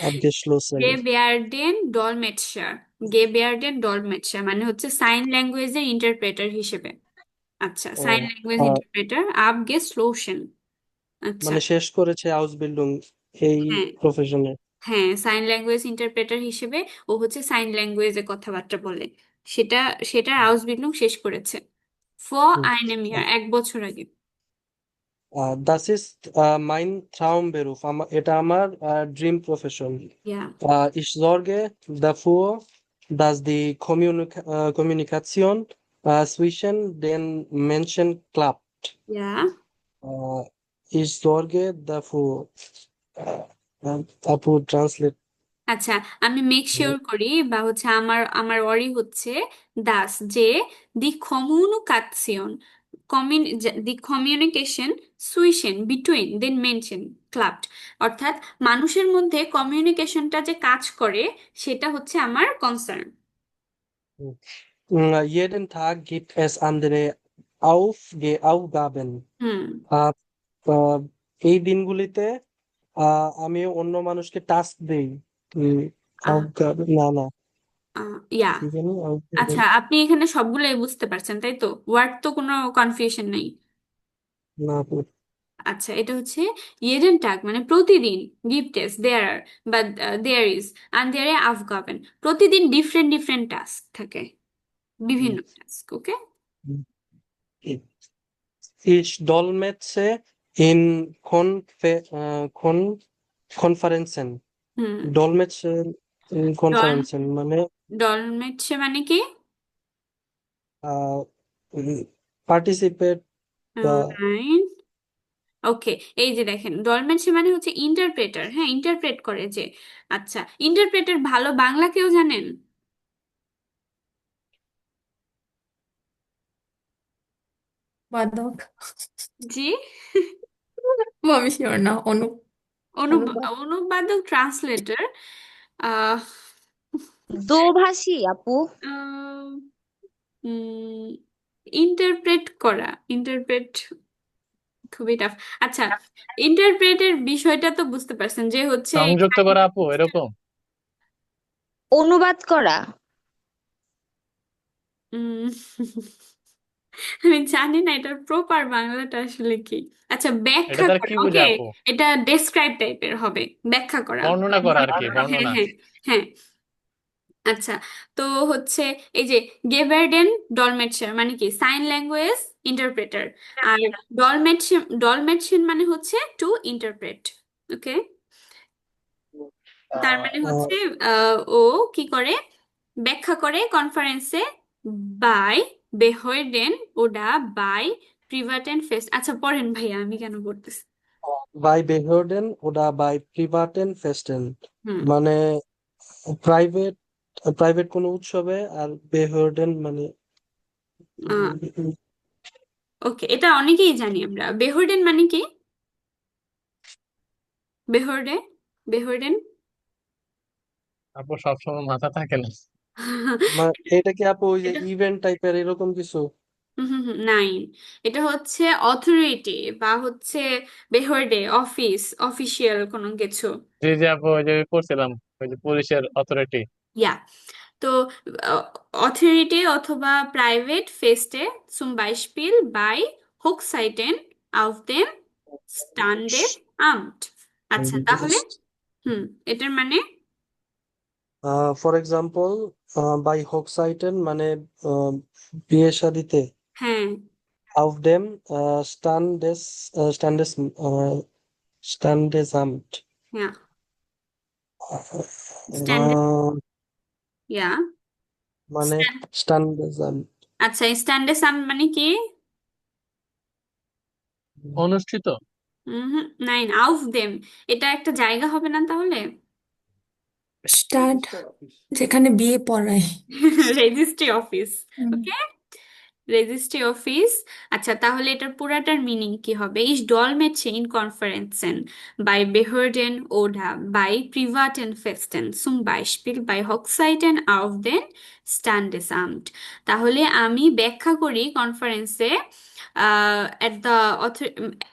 abgeschlossen. গেবেয়ার্ডেন ডলমেটশার। গেবেয়ার্ডেন ডলমেটশার মানে হচ্ছে সাইন ল্যাঙ্গুয়েজের ইন্টারপ্রেটার হিসেবে। আচ্ছা, ও, সাইন ল্যাঙ্গুয়েজ আহ, ইন্টারপ্রেটার আব গেস্টলোশন। আচ্ছা। মানে শেষ করেছে Ausbildung এই হ্যাঁ। প্রফেশনে। হ্যাঁ, সাইন ল্যাঙ্গুয়েজ ইন্টারপ্রেটার হিসেবে ও হচ্ছে সাইন ল্যাঙ্গুয়েজে কথাবার্তা বলে, সেটা সেটার আউসবিল্ডিং শেষ করেছে ফ আইনেম ইয়ার 1 বছর আগে। Das ist mein Traumberuf. এটা আমার ড্রিম প্রফেশন। ইয়া। Ich sorge dafür, dass die Kommunikation zwischen den Menschen klappt. ইয়া। Äh, Ich sorge dafür. আপু ট্রান্সলেট। আচ্ছা, আমি মেক শিওর করি, বা হচ্ছে আমার আমার ওয়ারি হচ্ছে দাস, যে দি কমিউনিকেশন, দি কমিউনিকেশন সুইশন বিটুইন দেন মেনশন ক্লাবড, অর্থাৎ মানুষের মধ্যে কমিউনিকেশনটা যে কাজ করে সেটা হচ্ছে আমার concern. Jeden Tag gibt es andere Aufgaben. হুম। আহ, আহ, এই দিনগুলিতে আমি অন্য মানুষকে টাস্ক দেই। উম, না না, ইয়া। কি জানি আচ্ছা, আপনি এখানে সবগুলোই বুঝতে পারছেন তাই তো, ওয়ার্ড তো কোনো কনফিউশন নেই। না আপু। আচ্ছা, এটা হচ্ছে jeden Tag মানে প্রতিদিন, গিফটেস দেয়ার আর, বা there is, and there are Aufgaben, প্রতিদিন ডিফারেন্ট ডিফারেন্ট টাস্ক থাকে, হুম, বিভিন্ন টাস্ক। ওকে। হুম। Ich dolmetsche in Konferenzen. হুম। Dolmetsche in ডল Konferenzen মানে ডলমেটসে মানে কি? আহ, পার্টিসিপেট বা রাইট। ওকে, এই যে দেখেন, ডলমেটসে মানে হচ্ছে ইন্টারপ্রেটার, হ্যাঁ, ইন্টারপ্রেট করে যে। আচ্ছা, ইন্টারপ্রেটার ভালো বাংলা কেউ জানেন? বাদক। জি। আমি শিওর না, অনুবাদ। অনুবাদক, ট্রান্সলেটর। আহ দোভাষী আপু। ইন্টারপ্রেট করা, ইন্টারপ্রেট খুবই টাফ। আচ্ছা, ইন্টারপ্রেটের বিষয়টা তো বুঝতে পারছেন, যে হচ্ছে সংযুক্ত করা আপু, এরকম। অনুবাদ করা। উম, আমি জানি না এটার প্রপার বাংলাটা আসলে কি। আচ্ছা, এটা ব্যাখ্যা তার করা, কি বোঝা ওকে। আপু? এটা ডেসক্রাইব টাইপের হবে, ব্যাখ্যা করা। বর্ণনা করা আর কি, হ্যাঁ বর্ণনা। হ্যাঁ হ্যাঁ। আচ্ছা, তো হচ্ছে এই যে গেভারডেন ডলমেটশার মানে কি সাইন ল্যাঙ্গুয়েজ ইন্টারপ্রেটার, আর ডলমেটশন মানে হচ্ছে টু ইন্টারপ্রেট। ওকে, তার মানে হচ্ছে ও কি করে, ব্যাখ্যা করে কনফারেন্সে বাই বেহরডেন ওডা বাই প্রিভাটেন ফেস্ট। আচ্ছা পড়েন ভাইয়া, আমি কেন পড়তেছি। বাই বেহরডেন ওটা বাই প্রিভাটেন ফেস্টেন, হুম। মানে প্রাইভেট প্রাইভেট কোনো উৎসবে, আর বেহরডেন মানে ওকে, এটা অনেকেই জানি আমরা। বেহরডেন মানে কি? বেহরডে বেহরডেন আপু সবসময় মাথা থাকে না। এটা কি আপু ওই যে এটা ইভেন্ট টাইপের এরকম কিছু? নাই, এটা হচ্ছে অথরিটি বা হচ্ছে বেহরডে অফিস, অফিসিয়াল কোনো কিছু। জি জি আপু, ওই যে পড়ছিলাম, ওই যে পুলিশের অথরিটি। ইয়া, তো অথরিটি অথবা private ফেস্টে zum Beispiel bei Hochzeiten auf dem Standesamt। আচ্ছা তাহলে হুম, এটার মানে ফর এক্সাম্পল, বাই হোকসাইটেন মানে বিয়ে শাদিতে, হ্যাঁ auf dem Standes Standesamt, হ্যাঁ স্ট্যান্ড, ইয়া মানে Standesamt আচ্ছা স্ট্যান্ডেসাম মানে কি? অনুষ্ঠিত। নাইন আউফ দেম, এটা একটা জায়গা হবে না তাহলে? স্টাড, যেখানে বিয়ে পড়ায়। Registry office. হুম। Okay, registry office. আচ্ছা তাহলে এটার পুরাটার মিনিং কি হবে? Ich dolmetsche in Konferenzen bei Behörden oder bei privaten Festen, zum Beispiel bei Hochzeiten auf den Standesamt। তাহলে আমি ব্যাখ্যা করি কনফারেন্সে, এট দ্য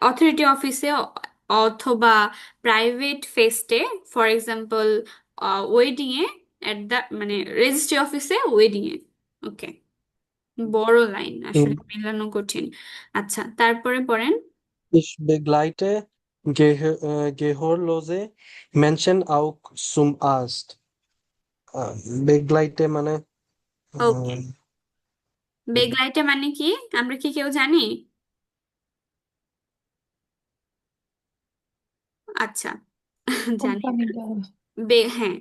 অথরিটি অফিসে অথবা প্রাইভেট ফেস্টে, ফর এক্সাম্পল ওয়েডিং এ, এট দ্য মানে রেজিস্ট্রি অফিসে ওয়েডিং এ। ওকে, বড় লাইন আসলে মেলানো কঠিন। আচ্ছা তারপরে পড়েন। Ich begleite Gehörlose Menschen auch zum Arzt. begleite মানে ওকে, আহ, বেগলাইটে মানে কি আমরা কি কেউ জানি? আচ্ছা জানি কোম্পানি না। দেওয়া। হ্যাঁ,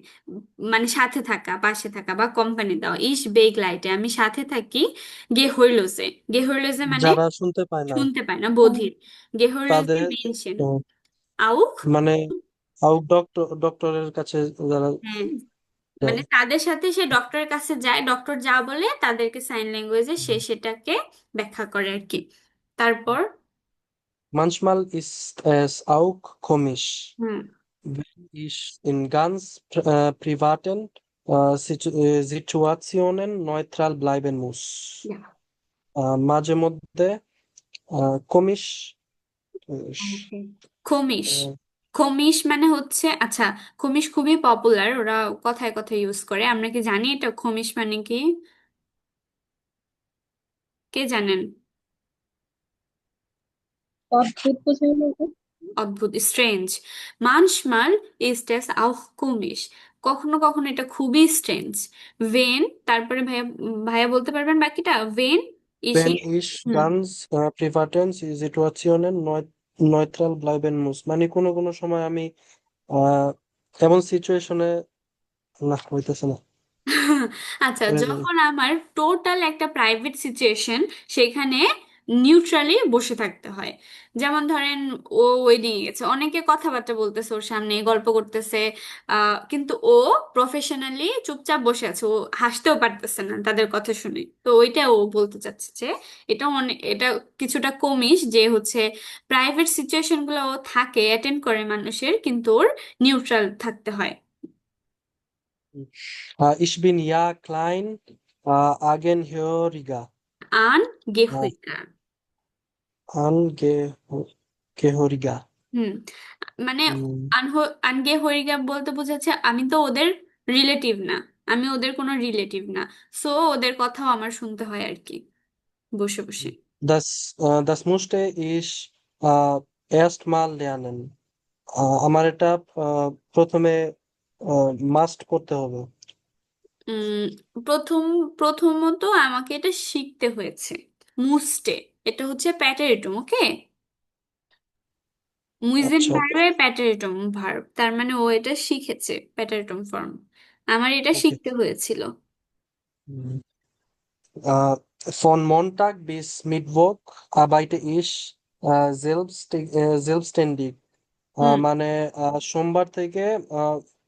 মানে সাথে থাকা, পাশে থাকা বা কোম্পানি দাও। ইস বেগলাইটে আমি সাথে থাকি গেহইলোজে। গেহইলোজে মানে যারা শুনতে পায় না শুনতে পায় না, হুম। বধির। গেহইলোজে তাদের, মেনশন আহ, আউক, মানে ডক্টরের কাছে যারা হ্যাঁ যায়। মানে তাদের সাথে সে ডক্টরের কাছে যায়, ডক্টর যা বলে তাদেরকে সাইন ল্যাঙ্গুয়েজে সে সেটাকে ব্যাখ্যা করে আর কি। তারপর Manchmal ist es auch komisch, hmm, wenn ich in ganz privaten Situationen neutral bleiben muss. মাঝে মধ্যে কমিশ ওকে। খমিস, খমিস মানে হচ্ছে, আচ্ছা খমিস খুবই পপুলার, ওরা কথায় কথায় ইউজ করে। আমরা কি জানি এটা খমিস মানে কি? কে জানেন? অদ্ভুত বোঝায় না এটা? অদ্ভুত, স্ট্রেঞ্জ। মানচমাল ইজ এস আও কমিস, কখনো কখনো এটা খুবই স্ট্রেঞ্জ। ভেন, তারপরে ভাইয়া, ভাইয়া বলতে পারবেন বাকিটা? ভেন ইসি, wenn ich হুম। ganz privaten Situationen neutral bleiben muss, মানে কোনো কোনো সময় আমি আহ এমন সিচুয়েশনে, না হইতেছে না। আচ্ছা, এ, যখন আমার টোটাল একটা প্রাইভেট সিচুয়েশন, সেখানে নিউট্রালি বসে থাকতে হয়। যেমন ধরেন ও ওয়েডিং গেছে, অনেকে কথাবার্তা বলতেছে ওর সামনে, গল্প করতেছে, কিন্তু ও প্রফেশনালি চুপচাপ বসে আছে, ও হাসতেও পারতেছে না তাদের কথা শুনে। তো ওইটা ও বলতে চাচ্ছে যে এটা অনেক, এটা কিছুটা কমিস যে হচ্ছে প্রাইভেট সিচুয়েশন গুলো ও থাকে, অ্যাটেন্ড করে মানুষের, কিন্তু ওর নিউট্রাল থাকতে হয়। ich bin ja klein Angehöriger, আন äh, গেহুইকা। Angehöriger. হুম, মানে হুম, আনগে হরিগা বলতে বোঝাচ্ছে আমি তো ওদের রিলেটিভ না, আমি ওদের কোনো রিলেটিভ না, সো ওদের কথাও আমার শুনতে হয় আর কি। বসে বসে। Das musste ich erstmal lernen. আমার এটা প্রথমে মাস্ট করতে হবে। উম প্রথমত আমাকে এটা শিখতে হয়েছে। মুস্টে, এটা হচ্ছে প্যাটারিটম, ওকে। মুইজেন আচ্ছা, ভার্বের প্যাটারিটম ভার্ব, তার মানে ও এটা শিখেছে, প্যাটারিটম ফর্ম। আমার এটা ওকে। শিখতে হয়েছিল। Von Montag bis Mittwoch arbeite ich selbstständig. হুম। মানে সোমবার থেকে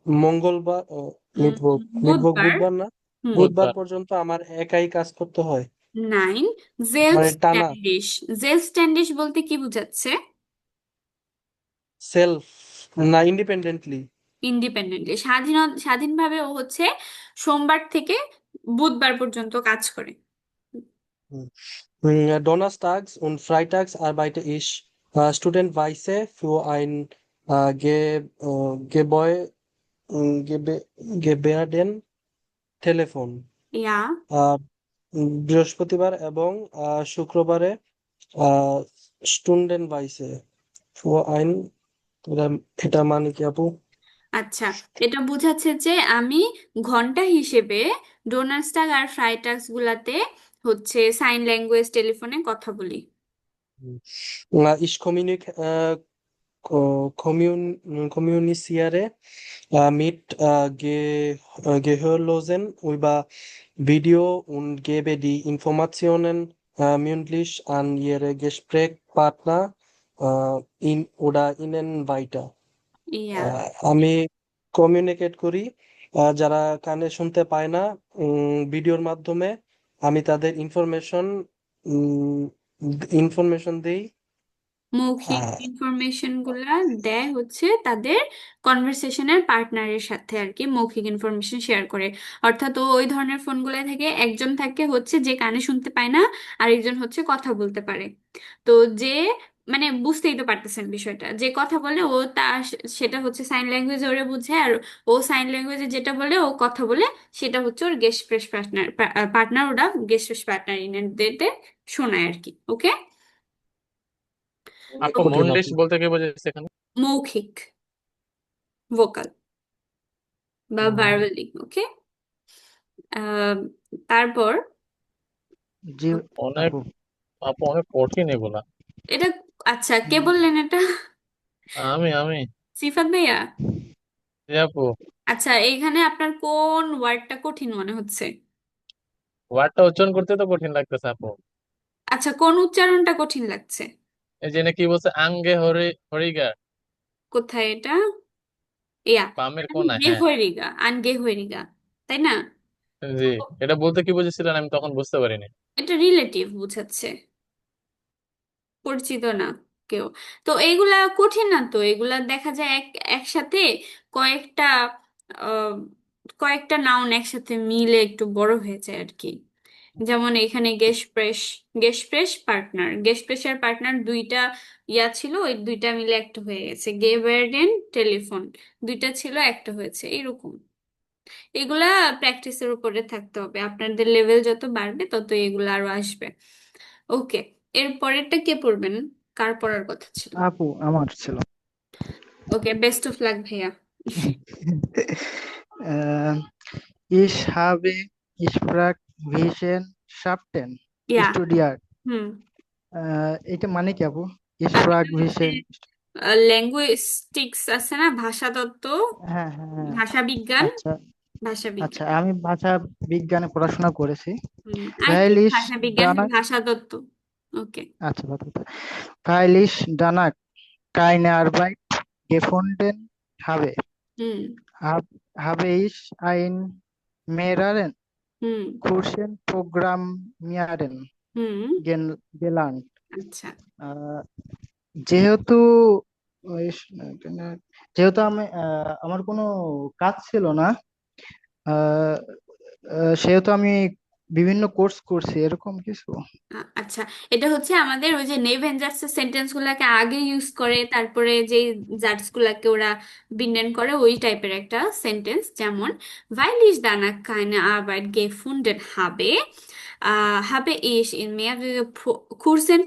মঙ্গলবার উম, মিটবুক মিটবুক বুধবার। বুধবার না, হুম। বুধবার বুধবার। পর্যন্ত আমার একাই কাজ করতে হয়, নাইন। মানে টানা। জেলস্ট্যান্ডিশ বলতে কি বোঝাচ্ছে? সেলফ না, ইন্ডিপেন্ডেন্টলি। ইন্ডিপেন্ডেন্টলি, স্বাধীনভাবে ও হচ্ছে সোমবার থেকে বুধবার পর্যন্ত কাজ করে। Donnerstags und freitags arbeite ich studentenweise für ein Gebäudentelefon. ইয়া। আহ, বৃহস্পতিবার এবং শুক্রবারে স্টুডেন্টভাইসে für ein এটা এটা মানে কি আপু? আচ্ছা, এটা বোঝাচ্ছে যে আমি ঘন্টা হিসেবে ডোনার্সটাগ আর ফ্রাইটাগস গুলাতে হচ্ছে সাইন ল্যাঙ্গুয়েজ টেলিফোনে কথা বলি। Ich kommuniziere mit Gehörlosen über Video und gebe die Informationen mündlich an ihre Gesprächspartner in oder ihnen weiter. ইয়া। আমি কমিউনিকেট করি যারা কানে শুনতে পায় না, ভিডিওর মাধ্যমে আমি তাদের ইনফরমেশন দিই। মৌখিক আহ, ইনফরমেশন গুলা দেয় হচ্ছে তাদের কনভারসেশনের পার্টনারের সাথে আর কি, মৌখিক ইনফরমেশন শেয়ার করে। অর্থাৎ ও ওই ধরনের ফোনগুলো থেকে একজন থাকে হচ্ছে যে কানে শুনতে পায় না, আর একজন হচ্ছে কথা বলতে পারে। তো যে, মানে বুঝতেই তো পারতেছেন বিষয়টা, যে কথা বলে ও সেটা হচ্ছে সাইন ল্যাঙ্গুয়েজ ওরে বুঝে, আর ও সাইন ল্যাঙ্গুয়েজে যেটা বলে ও কথা বলে সেটা হচ্ছে ওর গেস্ট স্পেস পার্টনার পার্টনার ওরা গেস্ট স্পেস পার্টনার ইনদের শোনায় আর কি, ওকে। আপু কঠিন মন্ডিশ আপু। বলতে কি বোঝাচ্ছে এখানে? মৌখিক, ভোকাল বা উম, ভার্বালি, ওকে। তারপর জি অনেক, আপু। আপু অনেক কঠিন এগুলা। এটা, আচ্ছা কে উম, বললেন এটা? আমি সিফাত ভাইয়া? জি আপু। আচ্ছা, এইখানে আপনার কোন ওয়ার্ডটা কঠিন মনে হচ্ছে? ওয়ার্ডটা উচ্চারণ করতে তো কঠিন লাগতেছে আপু। আচ্ছা, কোন উচ্চারণটা কঠিন লাগছে? এই যে কি বলছে, আঙ্গে হরিগা, কোথায় এটা? ইয়া। বামের কোনায়, গে হ্যাঁ। হইরিগা, আনগে হইরিগা, তাই না? জি, এটা বলতে কি বুঝেছিলেন আমি তখন বুঝতে পারিনি। এটা রিলেটিভ বুঝাচ্ছে, পরিচিত না কেউ। তো এইগুলা কঠিন না, তো এগুলা দেখা যায় একসাথে কয়েকটা আহ, কয়েকটা নাউন একসাথে মিলে একটু বড় হয়ে যায় আর কি। যেমন এখানে guest press partner, guest pressure partner দুইটা ইয়া ছিল, ওই দুইটা মিলে একটা হয়ে গেছে। গেভারডেন টেলিফোন, দুইটা ছিল একটা হয়েছে, এরকম। এগুলা প্র্যাকটিসের উপরে থাকতে হবে, আপনাদের লেভেল যত বাড়বে তত এগুলা আরো আসবে, ওকে। এর পরেরটা কে পড়বেন? কার পড়ার কথা ছিল? আপু আমার ছিল। ওকে, বেস্ট অফ লাক ভাইয়া। আহ, Ich habe Sprachwissenschaften ইয়া। studiert. হুম। এটা মানে কি আপু? এটা হচ্ছে Sprachwissen, ল্যাঙ্গুইস্টিক্স আছে না, ভাষাতত্ত্ব, হ্যাঁ হ্যাঁ হ্যাঁ। ভাষা বিজ্ঞান, আচ্ছা ভাষা আচ্ছা, বিজ্ঞান। আমি ভাষা বিজ্ঞানে পড়াশোনা করেছি। আই থিঙ্ক Freilich ভাষা বিজ্ঞান, danach, ভাষাতত্ত্ব, ওকে। আচ্ছা ভালো কথা। Freilich danach keine Arbeit gefunden habe, হুম। habe ich ein mehreren হুম। Kursen Programmieren হুম। gelernt. আচ্ছা। আহ, যেহেতু ওই যেহেতু আমার কোনো কাজ ছিল না, আহ, সেহেতু আমি বিভিন্ন কোর্স করছি এরকম কিছু? আচ্ছা, এটা হচ্ছে আমাদের ওই যে নেভ এনজার্সের সেন্টেন্স গুলাকে আগে ইউজ করে তারপরে যে জার্স গুলাকে ওরা বিন্ডেন করে ওই টাইপের একটা সেন্টেন্স। যেমন weil ich danach keine Arbeit gefunden habe, habe ich in mehrere Kursen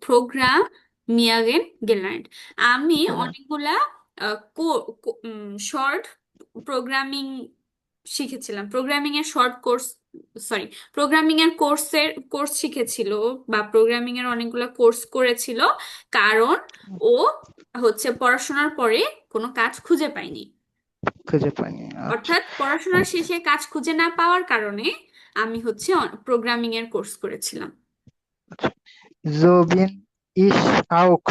Programmieren gelernt। আমি হ্যাঁ, অনেকগুলা শর্ট প্রোগ্রামিং শিখেছিলাম, প্রোগ্রামিং এর শর্ট কোর্স, সরি, প্রোগ্রামিং এর কোর্স শিখেছিল বা প্রোগ্রামিং এর অনেকগুলো কোর্স করেছিল, কারণ ও হচ্ছে পড়াশোনার পরে কোনো কাজ খুঁজে পায়নি। খুঁজে পাইনি। আচ্ছা। অর্থাৎ পড়াশোনার শেষে কাজ খুঁজে না পাওয়ার কারণে আমি হচ্ছে প্রোগ্রামিং এর কোর্স করেছিলাম। So bin ich auch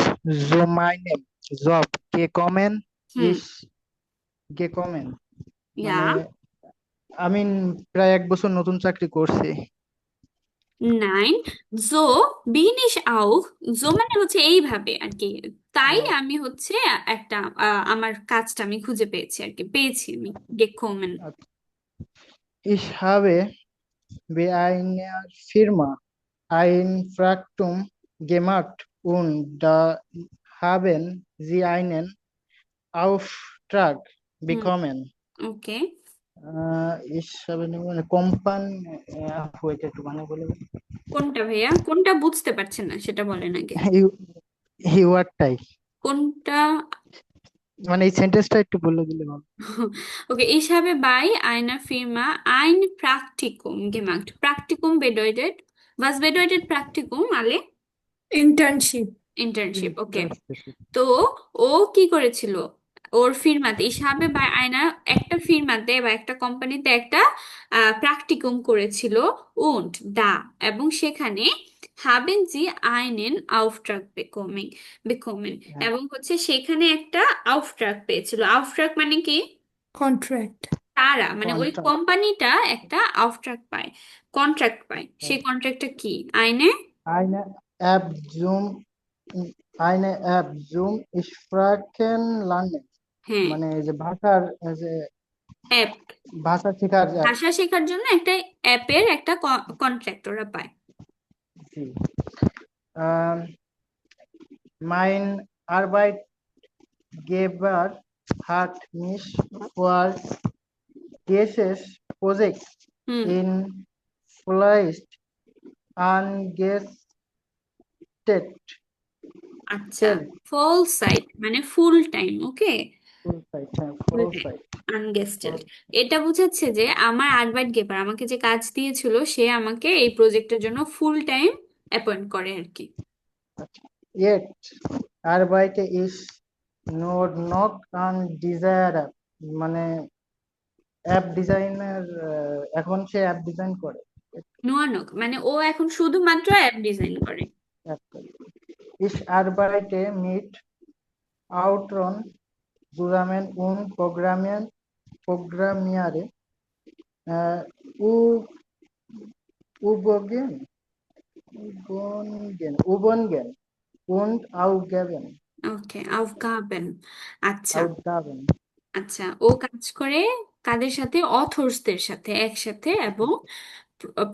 zu meinem Job gekommen, হুম, ich gekommen ইয়া, মানে আমি প্রায় 1 বছর নতুন চাকরি করছি। নাইন, জো bin ich auch, জো মানে হচ্ছে এইভাবে আর কি, তাই আমি হচ্ছে একটা আমার কাজটা আমি খুঁজে পেয়েছি আর কি, পেয়েছি আমি gekommen। Ich habe bei einer Firma ein Praktikum gemacht und da haben sie einen Auftrag হুম, bekommen. ওকে, Ich habe মানে কোম্পানি ওইটা একটু মানে বলে দেন। কোনটা ভাইয়া, কোনটা বুঝতে পারছেন না সেটা বলেন আগে। এই ওয়ার্ডটাই কোনটা? মানে এই সেন্টেন্সটা একটু বলে দিলে ভালো। Okay, ich habe bei einer Firma ein Praktikum gemacht. Praktikum bedeutet, was bedeutet Praktikum, Ale? Internship. Internship, okay। Internship. তো ও কি করেছিল, ওর ফিরমাতে ইসাবে বা আয়না একটা ফিরমাতে বা একটা কোম্পানিতে একটা প্র্যাকটিকুম করেছিল, und দা, এবং সেখানে haben sie einen Auftrag bekommen, হ্যাঁ, এবং হচ্ছে সেখানে একটা আউফট্রাগ পেয়েছিল। আউফট্রাগ মানে কি? কন্ট্রাক্ট। তারা মানে ওই কন্ট্রাক্ট। কোম্পানিটা একটা আউফট্রাগ পায়, কন্ট্রাক্ট পায়। সেই কন্ট্রাক্টটা কি আইনে? Eine App Zoom, eine App Zoom Sprachen lernen হ্যাঁ, মানে এই যে ভাষার এই যে অ্যাপ, ভাষা শেখার যে app। ভাষা শেখার জন্য একটা অ্যাপের একটা কন্ট্রাক্ট ওরা পায়। জি। Mein Arbeitgeber hat mich für dieses Projekt hmm, in Fleisch angestellt. আচ্ছা, ফুল সাইট মানে ফুল টাইম, ওকে, Full site, হ্যাঁ, ফুল full টাইম site, আনগেস্টেড। full এটা বোঝাচ্ছে যে আমার আরবাইট গেপার আমাকে যে কাজ দিয়েছিল সে আমাকে এই প্রজেক্টের জন্য ফুল টাইম অ্যাপয়েন্ট করে আর কি। Jetzt arbeite ich nur noch an dieser App মানে অ্যাপ ডিজাইনার, এখন সে অ্যাপ ডিজাইন করে। নোয়ানক মানে ও এখন শুধুমাত্র অ্যাপ ডিজাইন করে। app করে। Ich arbeite mit Outron zusammen und programmiere äh, U- Übungen, Übungen und ওকে, আউফগাবেন, আচ্ছা। Aufgaben। আচ্ছা, ও কাজ করে কাদের সাথে, অথর্সদের সাথে একসাথে, এবং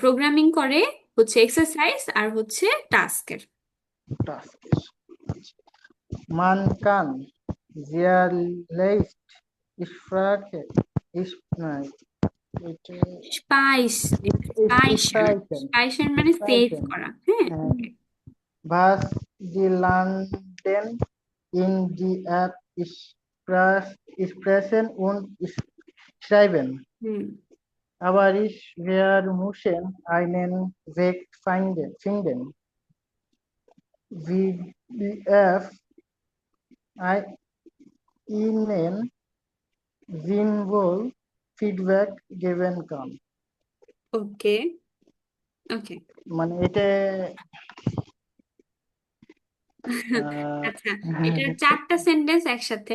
প্রোগ্রামিং করে হচ্ছে এক্সারসাইজ আর হচ্ছে টাস্কের। Tasks. Man kann sehr leicht Sprache, nein, স্পাইস, স্পাইশার, sprechen, স্পাইশার মানে সেভ করা, হ্যাঁ, okay। was die landen in die App sprechen und schreiben. Hmm, Aber ich wir müssen einen Weg finden, wie die App ihnen sinnvoll Feedback geben kann. ওকে, ওকে। মানে এটা আচ্ছা, এটার 4টা সেন্টেন্স একসাথে।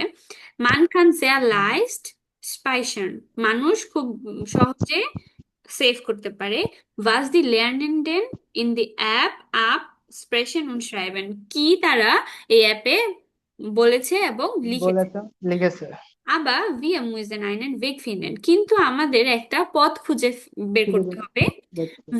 মান খান sehr leicht speichern, মানুষ খুব সহজে সেভ করতে পারে। was die Lernenden in die App ab sprechen und schreiben, কি তারা এই অ্যাপে বলেছে এবং লিখেছে। বলেছে লিখেছে। Aber wir müssen einen Weg finden, কিন্তু আমাদের একটা পথ খুঁজে বের করতে হবে।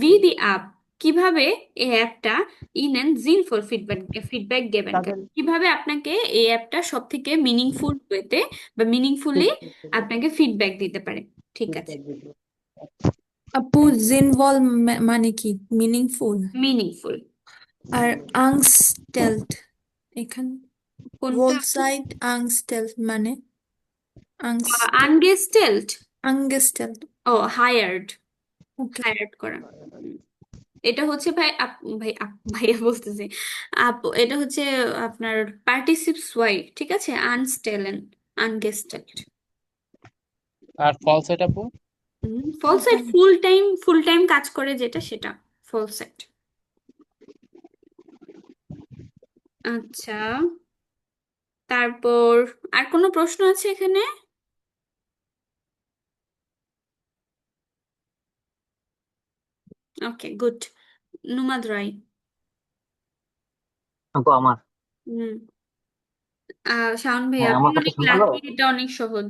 wie die App, কিভাবে এই অ্যাপটা ইনেন জিনফুল ফিডব্যাক ফিডব্যাক গেবেন তাদের কিভাবে আপনাকে এই অ্যাপটা সব থেকে মিনিংফুল ওয়েতে বা মিনিংফুলি আপনাকে ফিডব্যাক দিতে পারে। ঠিক আছে, আপু জিনভল মানে কি মিনিংফুল? মিনিংফুল আর আংস্টেলড এখানে কোনটা? হোল সাইড আংস্টেলড মানে আংস্টেলড আনগেস্টেলড, আংগেস্টেলড ও হায়ার্ড, ওকে হায়ার্ড করা। এটা হচ্ছে ভাই ভাইয়া বলতেছি এটা হচ্ছে আপনার পার্টিসিপস ওয়াই, ঠিক আছে, আনস্টেলেন, আনগেস্টেড। আর ফল সেট আপু? ফুল সাইড ফুল টাইম কাজ করে যেটা সেটা ফুল সাইড। আচ্ছা, তারপর আর কোনো প্রশ্ন আছে এখানে? ওকে, গুড। নুমাদ রায়। আপু আমার হুম শাওন ভাই, হ্যাঁ, আপনি আমার কথা অনেক শোনা গেল? লাকি, এটা অনেক সহজ।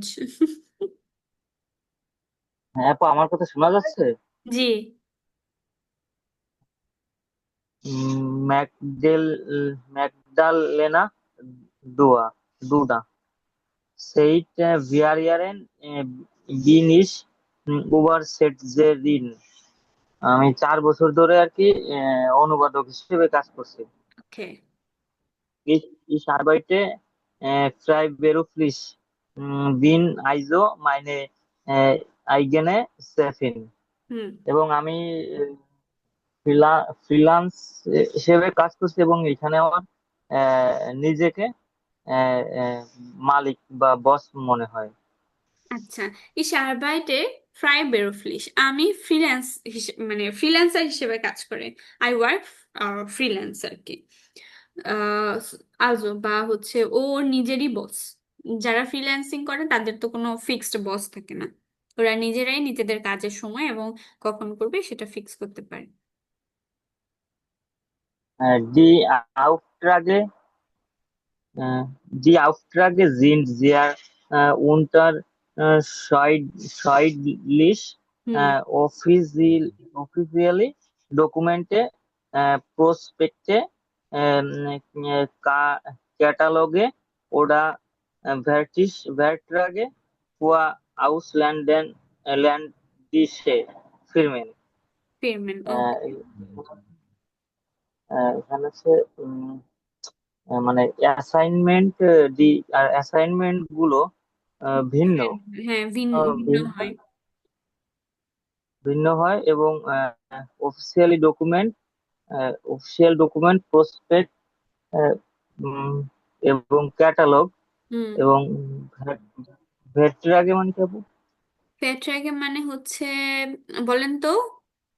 হ্যাঁ আপু, আমার কথা শোনা যাচ্ছে? জি। ম্যাকডেল ম্যাকডালেনা দুয়া দুডা সেইট ভিয়ারিয়ারেন বিনিশ উবার সেট যে রিন। আমি 4 বছর ধরে আর কি অনুবাদক হিসেবে কাজ করছি। ওকে। Ich arbeite freiberuflich bin also meine eigene Chefin হুম। এবং আমি ফ্রিল্যান্স হিসেবে কাজ করছি এবং এখানে আমার নিজেকে আহ, আহ, মালিক বা বস মনে হয়। আচ্ছা, ich arbeite freiberuflich, আমি মানে ফ্রিল্যান্সার হিসেবে কাজ করে, আই ওয়ার্ক ফ্রিল্যান্সার কি আলজো বা হচ্ছে ও ওর নিজেরই বস। যারা ফ্রিল্যান্সিং করে তাদের তো কোনো ফিক্সড বস থাকে না, ওরা নিজেরাই নিজেদের কাজের সময় এবং কখন করবে সেটা ফিক্স করতে পারে। Die Aufträge Die Aufträge sind sehr unterschiedlich. হুম। Offizielle Dokumente, Prospekte, Kataloge oder Verträge für ländische Firmen. Payment, আহ, ওকে। এখানে হচ্ছে মানে অ্যাসাইনমেন্ট অ্যাসাইনমেন্ট গুলো ভিন্ন হ্যাঁ, হ্যাঁ, ভিন্ন ভিন্ন ভিন্ন হয়। ভিন্ন হয় এবং officially document official document prospect এবং ক্যাটালগ হুম। এবং ভেটের আগে মানে কি আপু? ফেয়ার ট্র্যাকে মানে হচ্ছে, বলেন তো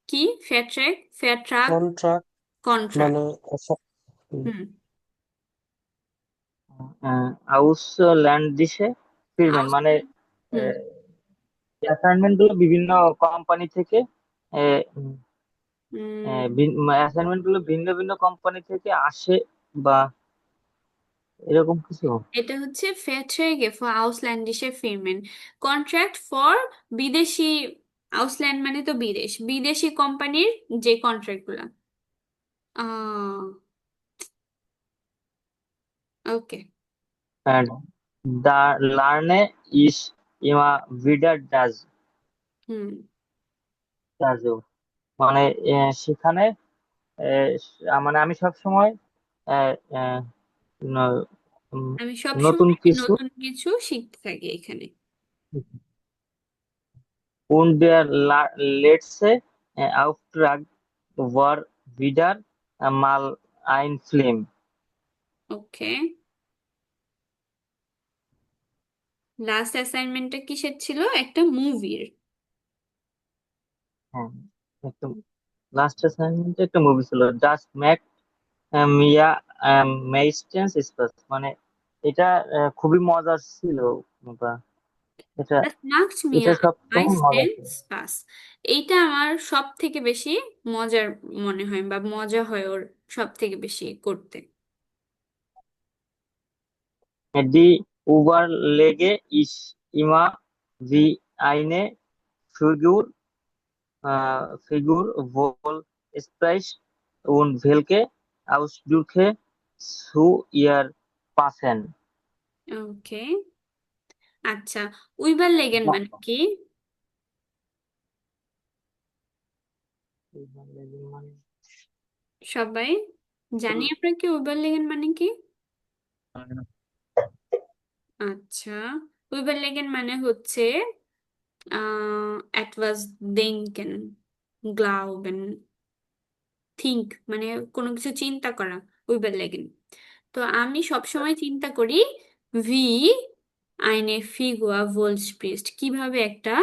কি fair track? Fair truck, contract contract. মানে হুম। আউসল্যান্ড দিশে ফিরবেন আউস- মানে হুম। অ্যাসাইনমেন্ট গুলো বিভিন্ন কোম্পানি থেকে উম, অ্যাসাইনমেন্ট গুলো ভিন্ন ভিন্ন কোম্পানি থেকে আসে বা এরকম কিছু। এটা হচ্ছে Verträge für ausländische Firmen, contract for বিদেশি, আউসল্যান্ড মানে তো বিদেশ, বিদেশি কোম্পানির যে কন্ট্রাক্ট গুলা। ওকে। And the learner is immer wieder hmm. das মানে সেখানে মানে আমি সব সময় আমি সব নতুন সময় কিছু নতুন কিছু শিখতে থাকি এখানে। und der letzte Auftrag war wieder mal ein Film. ওকে, লাস্ট অ্যাসাইনমেন্টটা কিসের ছিল? একটা মুভির। হ্যাঁ, একটা লাস্ট অ্যাসাইনমেন্ট একটা মুভি ছিল জাস্ট ম্যাক মিয়া মেইস্টেন্স স্পেস মানে এটা খুবই মজার ছিল বা এটা Das macht mir এটা am সবসময় মজা meisten ছিল। Spaß, এইটা আমার সব থেকে বেশি মজার মনে হয় বা মজা হয় ওর সব থেকে বেশি করতে। Die Überlege ich immer, wie eine Figur, Figur wohl spricht und welche Ausdrücke zu ihr passen. ওকে, আচ্ছা, উইবার লেগেন মানে কি? সবাই জানি আমরা কি উইবার লেগেন মানে কি? আচ্ছা, উইবার লেগেন মানে হচ্ছে etwas denken, glauben, think, মানে কোনো কিছু চিন্তা করা, উইবার লেগেন। তো আমি সবসময় চিন্তা করি V eine Figur wohl spricht, কিভাবে একটা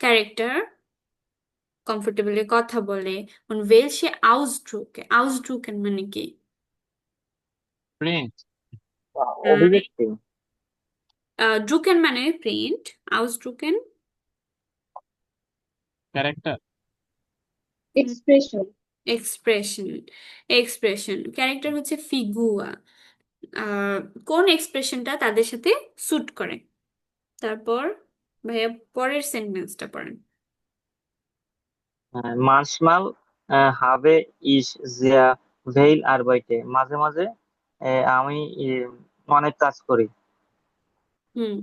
ক্যারেক্টার কমফোর্টেবলি কথা বলে। und welche Ausdrücke, Ausdrücken মানে কি? প্রিন্ট, অভিব্যক্তি। ড্রুকেন মানে প্রিন্ট, আউসড্রুকেন character, expression. Expression, expression character হচ্ছে ফিগুয়া। আহ, কোন এক্সপ্রেশনটা তাদের সাথে স্যুট করে। তারপর ভাইয়া পরের সেন্টেন্সটা পড়েন। Manchmal habe ich sehr viel arbeite. মাঝে মাঝে আমি অনেক কাজ করি। হুম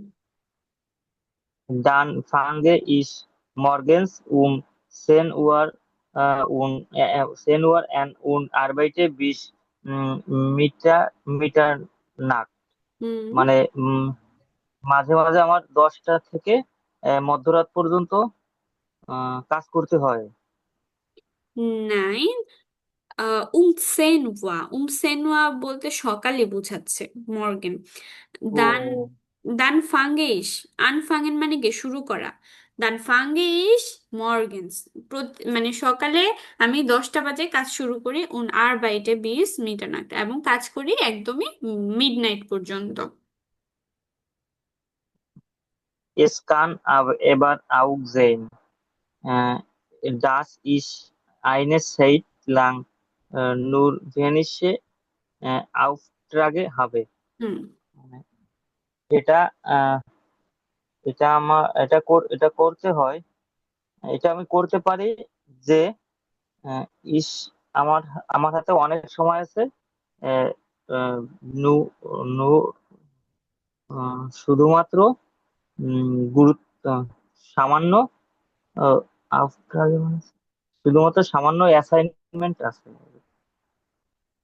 Dann fange ich morgens um 10 Uhr 10 Uhr an und arbeite bis Mitternacht. হুম মানে মাঝে মাঝে আমার 10টা থেকে মধ্যরাত পর্যন্ত কাজ করতে হয়। নাই, উমসেনুয়া বলতে সকালে বোঝাচ্ছে, মর্গেন। দান ও দান ফাঙ্গেইশ, আনফাঙ্গেন মানে কি শুরু করা। দান ফাঙ্গেইশ মর্গেনস, মানে সকালে আমি 10টা বাজে কাজ শুরু করি, আর বাইটে বিস মিটারনাট, এবং কাজ করি একদমই মিডনাইট পর্যন্ত। Es kann aber auch sein, äh, dass ich eine Zeit lang nur wenige Aufträge habe. হুম মানে এটা আহ, এটা করতে হয়, এটা আমি করতে পারি যে আহ, ইস আমার আমার হাতে অনেক সময় আছে। আহ, আহ, নু নু শুধুমাত্র গুরুত্ব সামান্য আফটার শুধুমাত্র সামান্য অ্যাসাইনমেন্ট আছে।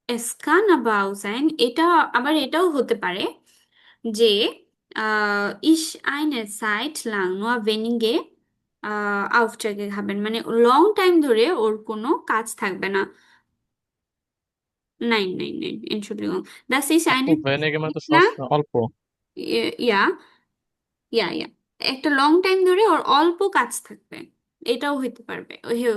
এসকান আবাউজাইন, এটা আবার এটাও হতে পারে যে ইস আইনে সাইট লাং নোয়া ভেনিগে আউফট্রাগে খাবেন, মানে লং টাইম ধরে ওর কোনো কাজ থাকবে না। Nein, nein, nein, Entschuldigung. Das ist আপু eine ভেনেগে মানে তো Zeit, অল্প। ja, ja, ja, একটা লং টাইম ধরে ওর অল্প কাজ থাকবে, এটাও হইতে পারবে,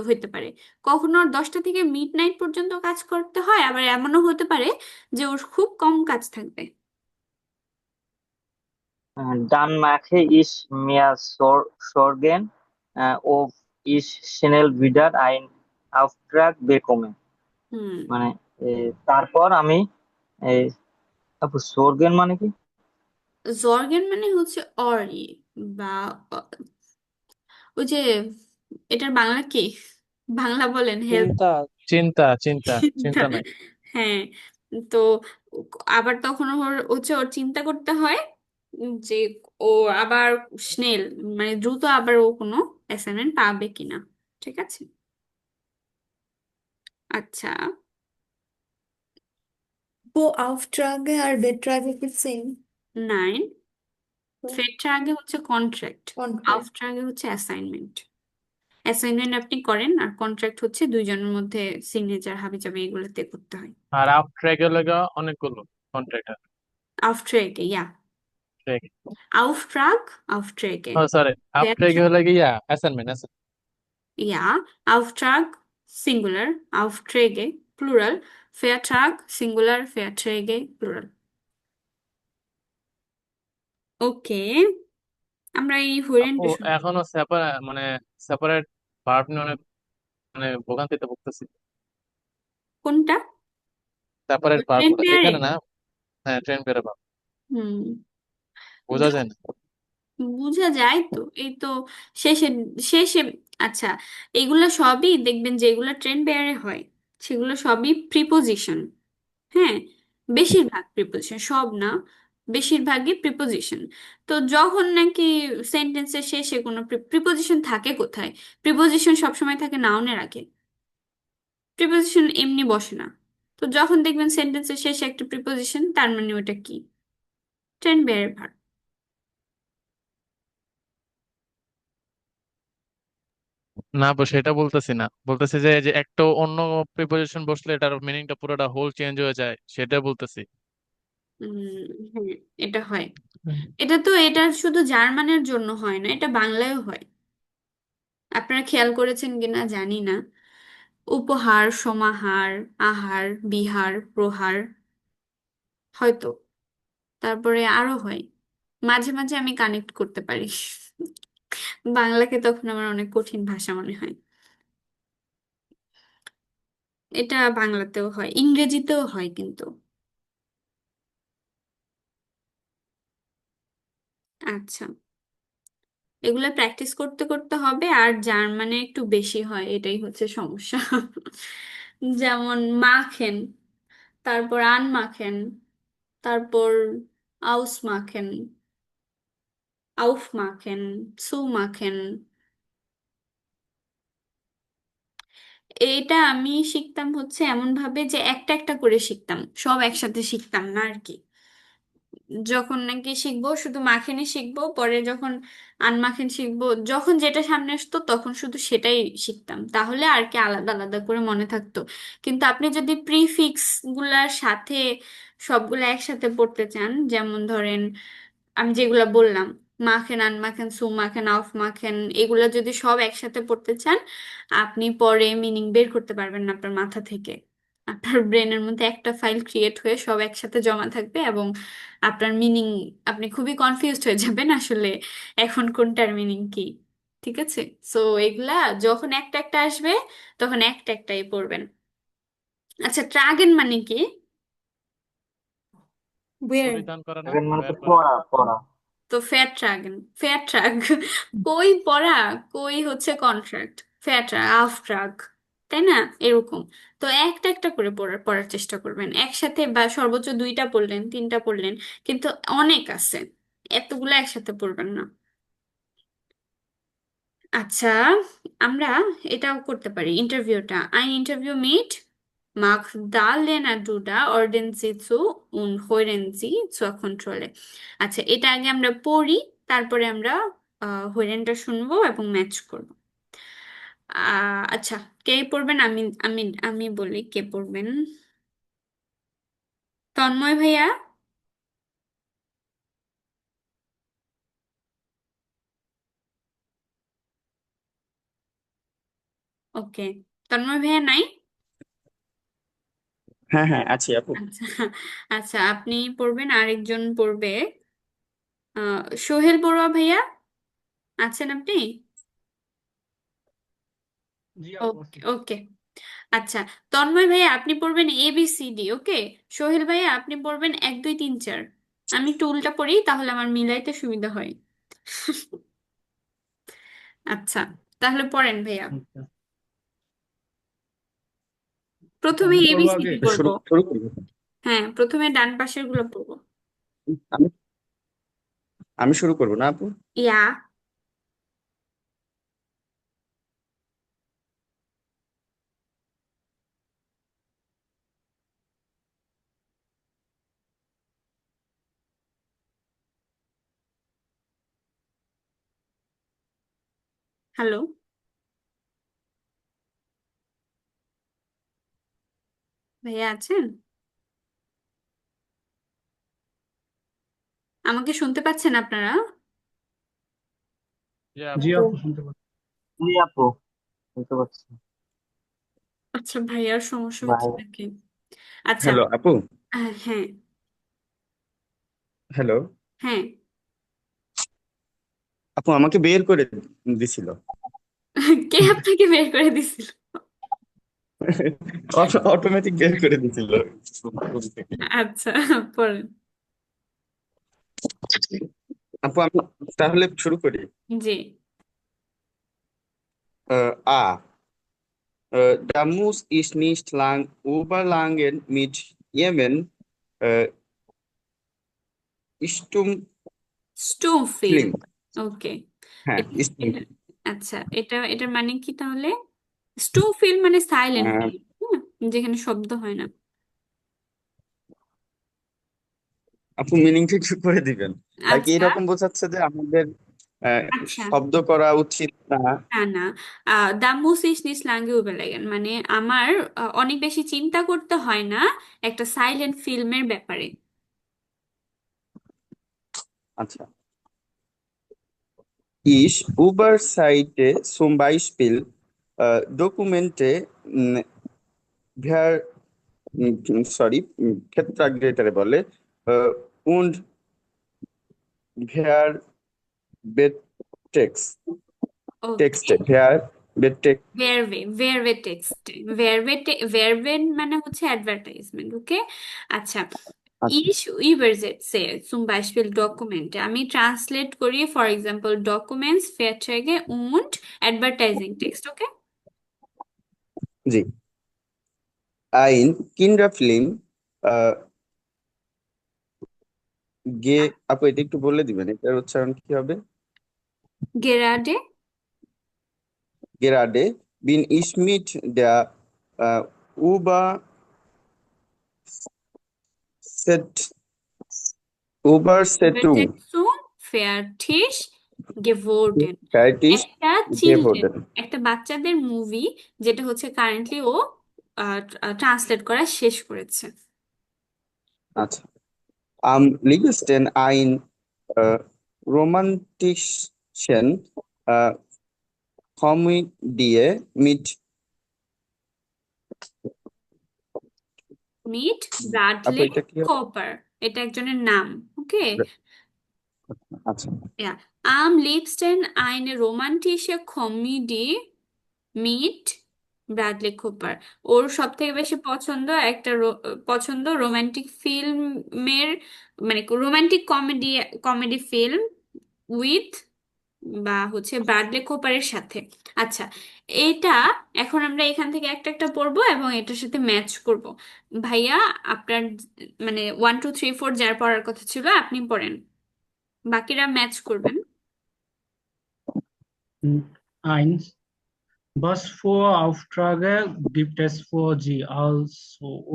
হইতে পারে। কখনো ওর 10টা থেকে মিড নাইট পর্যন্ত কাজ করতে হয়, আবার এমনও হতে পারে যে ওর খুব কম কাজ থাকবে। Dann mache ich mir Sorgen, ob ich schnell wieder einen Auftrag bekomme. হুম মানে তারপর আমি এই আপু সোরগেন মানে কি? জর্গেন মানে হচ্ছে অরি, বা অ- ওই যে, এটার বাংলা কি? বাংলা বলেন, হেল্প। চিন্তা। চিন্তা, চিন্তা, চিন্তা, চিন্তা নাই। হ্যাঁ। তো আবার তখন ওর চিন্তা করতে হয় যে ও আবার স্নেল, মানে দ্রুত আবার ও কোনো অ্যাসাইনমেন্ট পাবে কিনা। ঠিক আছে, আচ্ছা। তো আউফট্রাগে আর বেট্রাগে কি সেম? 9, ফেটটা আগে হচ্ছে কন্ট্রাক্ট, কন্ট্রাক্ট। আফটার আগে হচ্ছে অ্যাসাইনমেন্ট। অ্যাসাইনমেন্ট আপনি করেন, আর কন্ট্রাক্ট হচ্ছে দুইজনের মধ্যে সিগনেচার হাবিজাবি এগুলোতে করতে হয়। আর আউটট্র্যাগে লাগা অনেকগুলো কন্ট্রাক্টর। আফট্রেগে, ইয়া, আউফট্রাগ, আফট্রেগে, ও সরি, আউটট্র্যাগে হলে গিয়া অ্যাসাইনমেন্ট আছে। Ja, Auftrag Singular, Aufträge Plural, Vertrag Singular, Verträge Plural. ওকে, আমরা এই আপু হরেনটা শুনি। এখনো সেপারেট মানে সেপারেট ভার্ব নিয়ে অনেক মানে ভোগান্তিতে ভুগতেছি। কোনটা? সেপারেট ভার্ব ট্রেন গুলো পেয়ারে। এখানে না। হ্যাঁ, ট্রেন পেরে ভাব। হুম, বোঝা য- যায় না। বোঝা যায় তো, এই তো শেষে শেষে। আচ্ছা, এগুলা সবই দেখবেন যেগুলা ট্রেন বেয়ারে হয় সেগুলো সবই প্রিপোজিশন। হ্যাঁ, বেশিরভাগ প্রিপোজিশন, সব না, বেশিরভাগই প্রিপোজিশন। তো যখন নাকি সেন্টেন্সের শেষে কোনো প্রিপোজিশন থাকে, কোথায় প্রিপোজিশন সবসময় থাকে নাউনের আগে, প্রিপোজিশন এমনি বসে না। তো যখন দেখবেন সেন্টেন্সের শেষে একটা প্রিপোজিশন, তার মানে ওটা কি? ট্রেন বেয়ারে ভার্ব। না আপু, সেটা বলতেছি না, বলতেছি যে যে একটা অন্য প্রিপোজিশন বসলে এটার মিনিংটা পুরোটা হোল চেঞ্জ হয়ে যায়, সেটা বলতেছি। হ্যাঁ, এটা হয়। এটা শুধু জার্মানের জন্য হয় না, এটা বাংলায়ও হয়। আপনারা খেয়াল করেছেন কিনা জানি না। উপহার, সমাহার, আহার, বিহার, প্রহার, হয়তো। তারপরে আরো হয়, মাঝে মাঝে আমি কানেক্ট করতে পারি। বাংলাকে তখন আমার অনেক কঠিন ভাষা মনে হয়। এটা বাংলাতেও হয়, ইংরেজিতেও হয় কিন্তু। আচ্ছা, এগুলা প্র্যাকটিস করতে করতে হবে, আর জার্মানে একটু বেশি হয়, এটাই হচ্ছে সমস্যা। যেমন মাখেন, তারপর আনমাখেন, তারপর আউস মাখেন, আউফ মাখেন, সু মাখেন। এটা আমি শিখতাম হচ্ছে এমন ভাবে যে একটা একটা করে শিখতাম, সব একসাথে শিখতাম না আর কি। যখন নাকি শিখবো শুধু মাখেনি শিখবো, পরে যখন আনমাখেন শিখবো, যখন যেটা সামনে আসতো তখন শুধু সেটাই শিখতাম, তাহলে আর কি আলাদা আলাদা করে মনে থাকতো। কিন্তু আপনি যদি প্রিফিক্স গুলার সাথে সবগুলা একসাথে পড়তে চান, যেমন ধরেন আমি যেগুলা বললাম, মাখেন, আনমাখেন, সু মাখেন, আউফ মাখেন, এগুলা যদি সব একসাথে পড়তে চান, আপনি পরে মিনিং বের করতে পারবেন না আপনার মাথা থেকে। আপনার ব্রেনের মধ্যে একটা ফাইল ক্রিয়েট হয়ে সব একসাথে জমা থাকবে, এবং আপনার মিনিং, আপনি খুবই কনফিউজড হয়ে যাবেন আসলে এখন কোনটার মিনিং কি। ঠিক আছে? সো এগুলা যখন একটা একটা আসবে তখন একটা একটাই পড়বেন। আচ্ছা, ট্রাগেন মানে কি? ওয়ের? পরিধান করা না, Again, মানে তো ওয়্যার করা। পড়া পড়া। তো ফেয়ার ট্রাগেন, ফেয়ার ট্রাগ। কই পড়া, কই হচ্ছে কন্ট্রাক্ট, ফেয়ার ট্রাগ, আফ ট্রাগ, তাই না? এরকম। তো একটা একটা করে পড়ার পড়ার চেষ্টা করবেন একসাথে, বা সর্বোচ্চ দুইটা পড়লেন, তিনটা পড়লেন, কিন্তু অনেক আছে, এতগুলো একসাথে পড়বেন না। আচ্ছা, আমরা এটাও করতে পারি, ইন্টারভিউটা। আই ইন্টারভিউ মিট mag Darlene Duda ordnen Sie zu und hören Sie zur Kontrolle। আচ্ছা, এটা আগে আমরা পড়ি, তারপরে আমরা হইরেনটা শুনবো এবং ম্যাচ করব। আচ্ছা, কে পড়বেন? আমি আমি আমি বলি কে পড়বেন। তন্ময় ভাইয়া। ওকে, তন্ময় ভাইয়া নাই? হ্যাঁ হ্যাঁ আছি আপু। আচ্ছা, আচ্ছা, আপনি পড়বেন, আরেকজন পড়বে। সোহেল বড়ুয়া ভাইয়া, আছেন আপনি? জি আপু ওকে আছি। ওকে। আচ্ছা, তন্ময় ভাইয়া আপনি পড়বেন ABCD, ওকে। সোহেল ভাইয়া আপনি পড়বেন 1 2 3 4। আমি একটু উল্টা পড়ি, তাহলে আমার মিলাইতে সুবিধা হয়। আচ্ছা, তাহলে পড়েন ভাইয়া। আচ্ছা, আচ্ছা, প্রথমে আমি পড়বো আগে। ABCD শুরু পড়বো। শুরু করবো। হ্যাঁ, প্রথমে ডান পাশের গুলো পড়বো। আমি আমি শুরু করবো না আপু? ইয়া। হ্যালো ভাইয়া, আছেন? আমাকে শুনতে পাচ্ছেন আপনারা? জি জি আপু। আপু শুনতে পাচ্ছি। জি আপু, বুঝতে পারছি। আচ্ছা, ভাইয়ার সমস্যা হচ্ছে ভাই, নাকি? আচ্ছা। হ্যালো আপু। হ্যাঁ হ্যালো হ্যাঁ। আপু, আমাকে বের করে দিছিল। কে আপনাকে বের করে দিছিল? অটোমেটিক বের করে দিছিল রুম থেকে। আচ্ছা, পড়েন। আপু আমি তাহলে শুরু করি। জি। আ Da muss ich nicht lang überlangen mit Jemen Stummfilm. স্টোভ ফিল্ম। ওকে। হ্যাঁ এটা এটা Stummfilm. আচ্ছা, এটার মানে কি তাহলে? স্টোভ ফিল্ম মানে সাইলেন্ট আহ, ফিল্ম, যেখানে শব্দ হয় না। আপু মিনিংটা একটু করে দিবেন, আর কি আচ্ছা এরকম বোঝাচ্ছে যে আমাদের আচ্ছা, শব্দ করা উচিত না? না না, দা মুস ইস নিস লাঙ্গে überlegen মানে আমার অনেক বেশি চিন্তা করতে হয় না একটা সাইলেন্ট ফিল্মের ব্যাপারে। আচ্ছা, Ich überseite zum Beispiel Dokumente ver sorry ক্ষেত্রাগ্রেটারে বলে und Verbetext ওকে। টেক্সটে Verbetext. ভার্বে টেক্সট, ভার্বেন মানে হচ্ছে অ্যাডভার্টাইজমেন্ট। ওকে। আচ্ছা, আচ্ছা ich übersetze zum Beispiel Dokumente, আমি ট্রান্সলেট করি for example documents, Verträge und advertising text. Okay. G, ein Kinderfilm গে আপু এটা একটু বলে দিবেন এটার উচ্চারণ কি হবে? গেরাডে। Gerade bin ich mit der Überset Übersetzung Übersetzung fertig geworden। fertig একটা চিলড্রেন, geworden. একটা বাচ্চাদের মুভি, যেটা হচ্ছে কারেন্টলি ও ট্রান্সলেট করা শেষ করেছে। আচ্ছা, am liebsten ein romantischen äh, Komödie mit মিট আপু ব্রাডলে এটা কি হবে? কোপার, এটা একজনের নাম। ওকে। আচ্ছা Ja, am liebsten eine romantische Komödie mit Bradley Cooper. ওর সব থেকে বেশি পছন্দ রোমান্টিক ফিল্মের, মানে রোমান্টিক কমেডি ফিল্ম উইথ বা হচ্ছে ব্রাডলি কুপারের সাথে। আচ্ছা, এটা এখন আমরা এখান থেকে একটা একটা পড়বো এবং এটার সাথে ম্যাচ করব। ভাইয়া, আপনার মানে 1 2 3 4 যার পড়ার কথা ছিল আপনি পড়েন, বাকিরা ম্যাচ করবেন। 1. Was für Aufträge gibt es für Sie als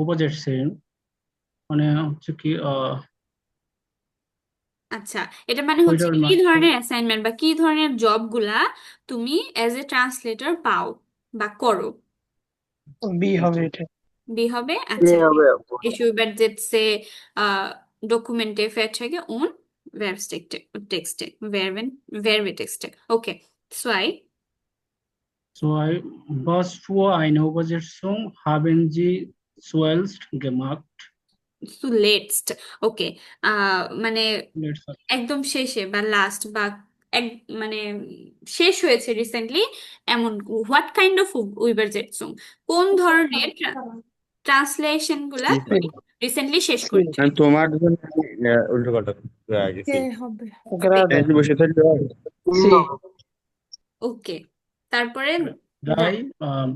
Übersetzerin? মানে হচ্ছে কি আচ্ছা, এটা মানে হচ্ছে ওইটার কি মাত্র ধরনের অ্যাসাইনমেন্ট বা কি ধরনের জবগুলা তুমি অ্যাজ এ ট্রান্সলেটর পাও বা করো? বি হবে এটা। বি হবে। এ আচ্ছা, হবে আপু। ich übersetze Dokumente, Verträge und Verbtexte, Verbetexte. Okay, 2. zwei. Was für eine Übersetzung haben Sie zuerst gemacht? zuletzt, ওকে। মানে Let's say. একদম শেষে বা লাস্ট বা এক মানে শেষ হয়েছে রিসেন্টলি এমন। হোয়াট কাইন্ড অফ উইবারজেটসুং, কোন ধরনের ট্রান্সলেশন গুলা কি তুমি রিসেন্টলি শেষ সি করেছো? আমি তোমার জন্য উল্টো পাল্টা গেছি, কে হবে? গ্রাডে এই যে বসে থাকলে হয়? সি। ওকে, তারপরে Drei.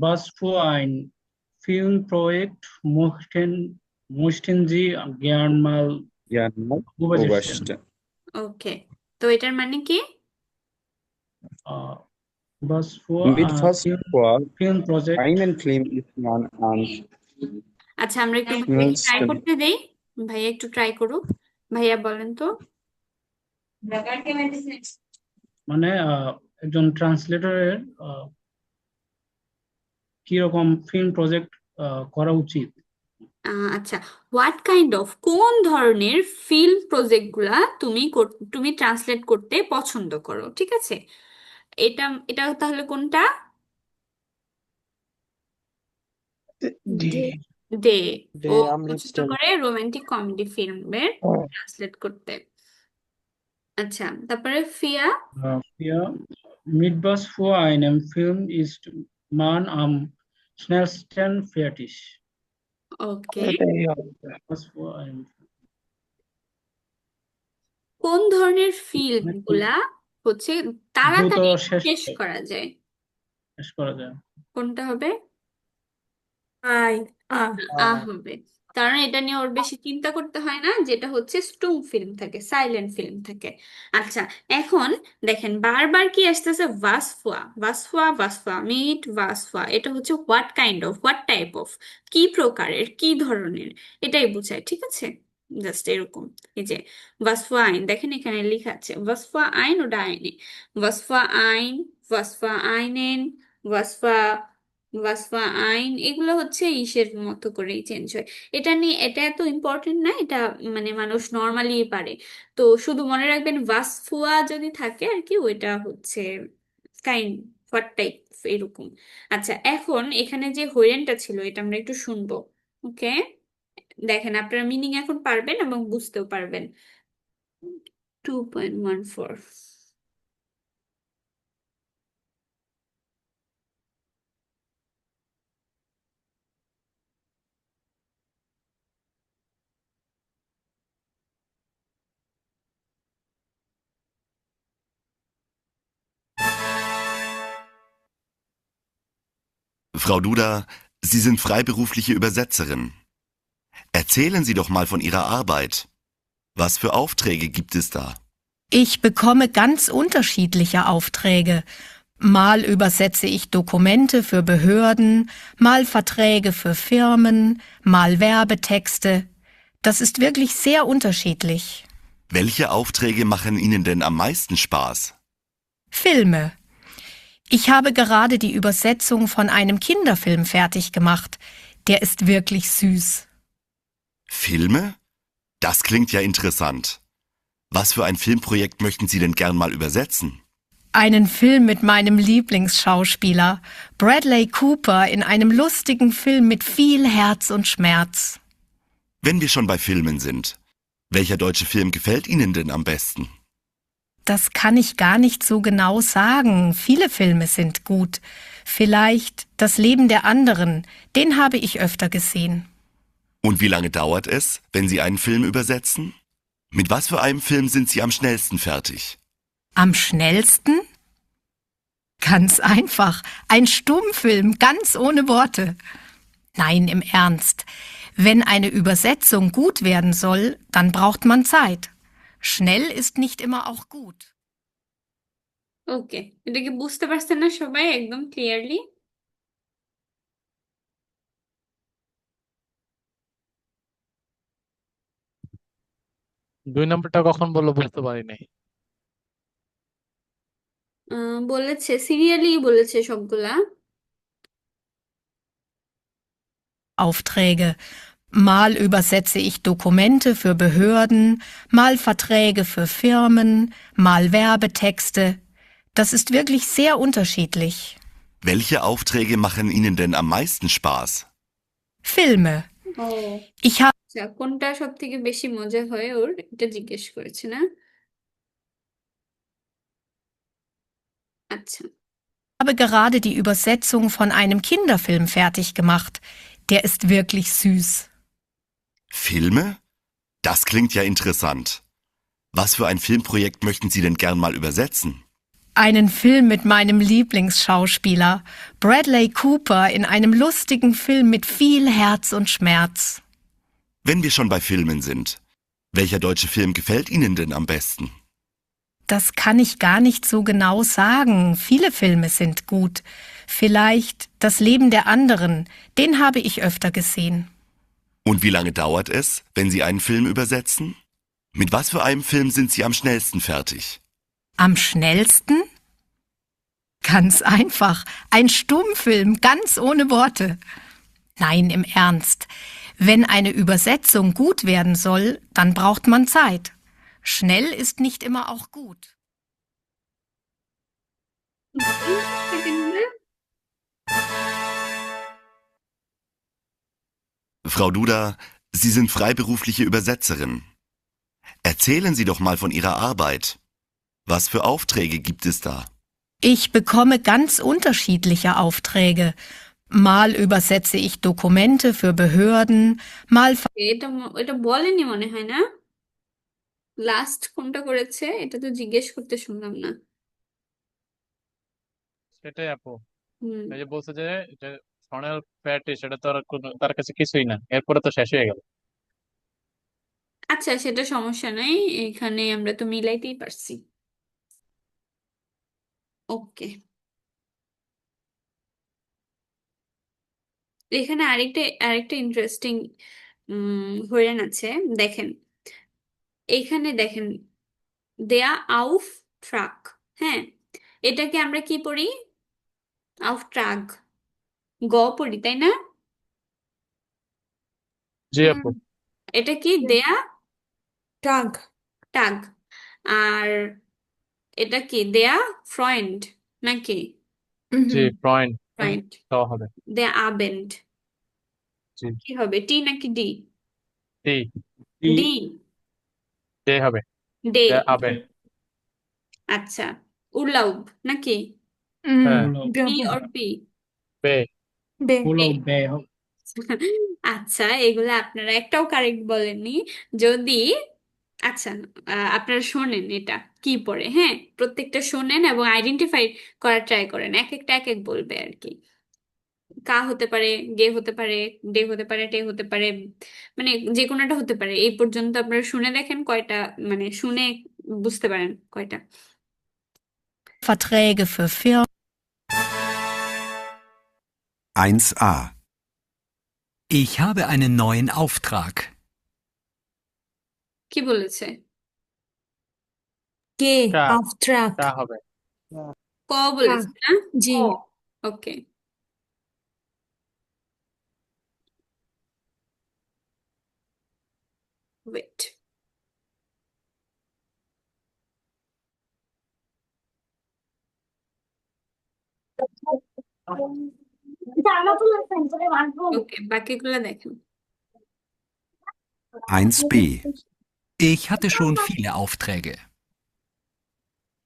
Was für ein Filmprojekt möchten Sie gern mal Ja, übersetzen? ওকে, তো এটার মানে কি? Was für mit ein was vor Filmprojekt einen Film ist man am আচ্ছা, আমরা একটু ভাইয়াকে ট্রাই schnellsten? করতে দেই, ভাইয়া একটু ট্রাই করুক। ভাইয়া বলেন তো। মানে একজন ট্রান্সলেটরের কিরকম ফিল্ম প্রজেক্ট করা উচিত? আচ্ছা, হোয়াট কাইন্ড অফ, কোন ধরনের ফিল্ম প্রজেক্ট গুলা তুমি ট্রান্সলেট করতে পছন্দ করো, ঠিক আছে? এটা এটা তাহলে কোনটা? ডি। ডে। ডে। ডে ও আম পছন্দ লিপস্টেন। করে রোমান্টিক কমেডি ফিল্মের ট্রান্সলেট করতে। আচ্ছা, তারপরে ফিয়া। Ja, mit was für einem Film ist man am schnellsten fertig? ওকে, এটাই হবে। Was für ein কোন ধরনের মানে ফিল্মগুলা হচ্ছে দ্রুত তাড়াতাড়ি শেষ শেষ করা যায়? করা যায়। কোনটা হবে? আই আ হবে, কারণ এটা নিয়ে ওর বেশি চিন্তা করতে হয় না, যেটা হচ্ছে স্টুম ফিল্ম থাকে, সাইলেন্ট ফিল্ম থাকে। আচ্ছা, এখন দেখেন বারবার কি আসতেছে, ভাসফুয়া ভাসফুয়া ভাসফুয়া, মিট ভাসফুয়া, এটা হচ্ছে what kind of, what type of, কি প্রকারের, কি ধরনের, এটাই বোঝায়, ঠিক আছে? জাস্ট এরকম। এই যে ভাসফুয়া আইন, দেখেন এখানে লেখা আছে ভাসফুয়া আইন, ওটা আইনে, ভাসফুয়া আইন, ভাসফুয়া আইনেন, ভাসফা ওয়াসফা আইন, এগুলো হচ্ছে ইসের মতো করেই চেঞ্জ হয়। এটা নিয়ে, এটা এত ইম্পর্টেন্ট না, এটা মানে মানুষ নর্মালি পারে। তো শুধু মনে রাখবেন ওয়াসফুয়া যদি থাকে আর কি, ওইটা হচ্ছে কাইন্ড, হোয়াট টাইপ, এরকম। আচ্ছা, এখন এখানে যে হোয়েনটা ছিল এটা আমরা একটু শুনবো। ওকে, দেখেন আপনারা মিনিং এখন পারবেন এবং বুঝতেও পারবেন। 2.14। Frau Duda, Sie sind freiberufliche Übersetzerin. Erzählen Sie doch mal von Ihrer Arbeit. Was für Aufträge gibt es da? Ich bekomme ganz unterschiedliche Aufträge. Mal übersetze ich Dokumente für Behörden, mal Verträge für Firmen, mal Werbetexte. Das ist wirklich sehr unterschiedlich. Welche Aufträge machen Ihnen denn am meisten Spaß? Filme. Ich habe gerade die Übersetzung von einem Kinderfilm fertig gemacht. Der ist wirklich süß. Filme? Das klingt ja interessant. Was für ein Filmprojekt möchten Sie denn gern mal übersetzen? Einen Film mit meinem Lieblingsschauspieler, Bradley Cooper, in einem lustigen Film mit viel Herz und Schmerz. Wenn wir schon bei Filmen sind, welcher deutsche Film gefällt Ihnen denn am besten? Das kann ich gar nicht so genau sagen. Viele Filme sind gut. Vielleicht Das Leben der anderen, den habe ich öfter gesehen. Und wie lange dauert es, wenn Sie einen Film übersetzen? Mit was für einem Film sind Sie am schnellsten fertig? Am schnellsten? Ganz einfach. Ein Stummfilm, ganz ohne Worte. Nein, im Ernst. Wenn eine Übersetzung gut werden soll, dann braucht man Zeit. Schnell ist nicht immer auch gut. ওকে, এটা কি বুঝতে পারছেন না সবাই একদম clearly? দুই নম্বরটা কখন বললো বুঝতে পারি নাই। বলেছে সিরিয়ালি, বলেছে সবগুলা। Aufträge. Mal übersetze ich Dokumente für Behörden, mal Verträge für Firmen, mal Werbetexte. Das ist wirklich sehr unterschiedlich. Welche Aufträge machen Ihnen denn am meisten Spaß? Filme. O Ich habe আচ্ছা, কোনটা সব থেকে বেশি মজা হয় ওর, এটা জিজ্ঞেস করেছে না? আচ্ছা, gerade die Übersetzung von einem Kinderfilm fertig gemacht. Der ist wirklich süß. Filme? Das klingt ja interessant. Was für ein Filmprojekt möchten Sie denn gern mal übersetzen? Einen Film mit meinem Lieblingsschauspieler, Bradley Cooper, in einem lustigen Film mit viel Herz und Schmerz. Wenn wir schon bei Filmen sind, welcher deutsche Film gefällt Ihnen denn am besten? Das kann ich gar nicht so genau sagen. Viele Filme sind gut. Vielleicht Das Leben der anderen, den habe ich öfter gesehen. Und wie lange dauert es, wenn Sie einen Film übersetzen? Mit was für einem Film sind Sie am schnellsten fertig? Am schnellsten? Ganz einfach. Ein Stummfilm, ganz ohne Worte. Nein, im Ernst. Wenn eine Übersetzung gut werden soll, dann braucht man Zeit. Schnell ist nicht immer auch gut. সেকেন্ডে Frau Duda, Sie sind freiberufliche Übersetzerin. Erzählen Sie doch mal von Ihrer Arbeit. Was für Aufträge gibt es da? Ich bekomme ganz unterschiedliche Aufträge. Mal übersetze ich Dokumente für Behörden, mal এটা এটা বলেনি মনে হয় না? Last কোনটা করেছে এটা তো জিজ্ঞেস করতে শুনলাম না। সেটাই আপু, হুম। এই যে বলছে যে এটা স্বর্ণের প্যাটি, সেটা তো আর তার কাছে কিছুই না, এরপরে তো শেষ হয়ে গেল। আচ্ছা, সেটা সমস্যা নাই, এখানে আমরা তো মিলাইতেই পারছি। ওকে, এখানে আরেকটা আরেকটা ইন্টারেস্টিং হরিণ আছে। দেখেন, এইখানে দেখেন, দেয়া আউফ ট্রাক। হ্যাঁ, এটাকে আমরা কি পড়ি? আউফ ট্রাক, গ পড়ি, তাই না? জি হুম আপু। এটা কি দেয়া ট্রাঙ্ক টাগ, আর এটা কি দেয়া ফ্রয়েন্ড নাকি? জি, হুম পয়েন্ট ফ্রয়েন্ড। দেওয়া হবে। দেয়া আবেন্ড, জি, কি হবে, টি নাকি ডি? টি, ডি, ডে হবে, ডে। আবে। আচ্ছা, উর্লাউব নাকি? হ্যাঁ, পি অর পি? বে। বে হলো বে হবে। আচ্ছা, এগুলো আপনারা একটাও কারেক্ট বলেননি। যদি, আচ্ছা, আপনারা শোনেন এটা কি পড়ে, হ্যাঁ, প্রত্যেকটা শোনেন এবং আইডেন্টিফাই করার ট্রাই করেন, এক একটা এক এক বলবে আর কি। কা হতে পারে, গে হতে পারে, ডে হতে পারে, টে হতে পারে, মানে যে কোনোটা হতে পারে। এই পর্যন্ত আপনারা শুনে দেখেন কয়টা, মানে শুনে বুঝতে পারেন কয়টা। Verträge für Firmen. 1a. Ich habe einen neuen Auftrag. কি বলেছে? কে কা, অফ ট্রাক কা হবে। ক বলেছে না? জি ওকে, ওয়েট। ওকে, বাকিগুলো দেখেন। 1b. Ich hatte schon viele Aufträge.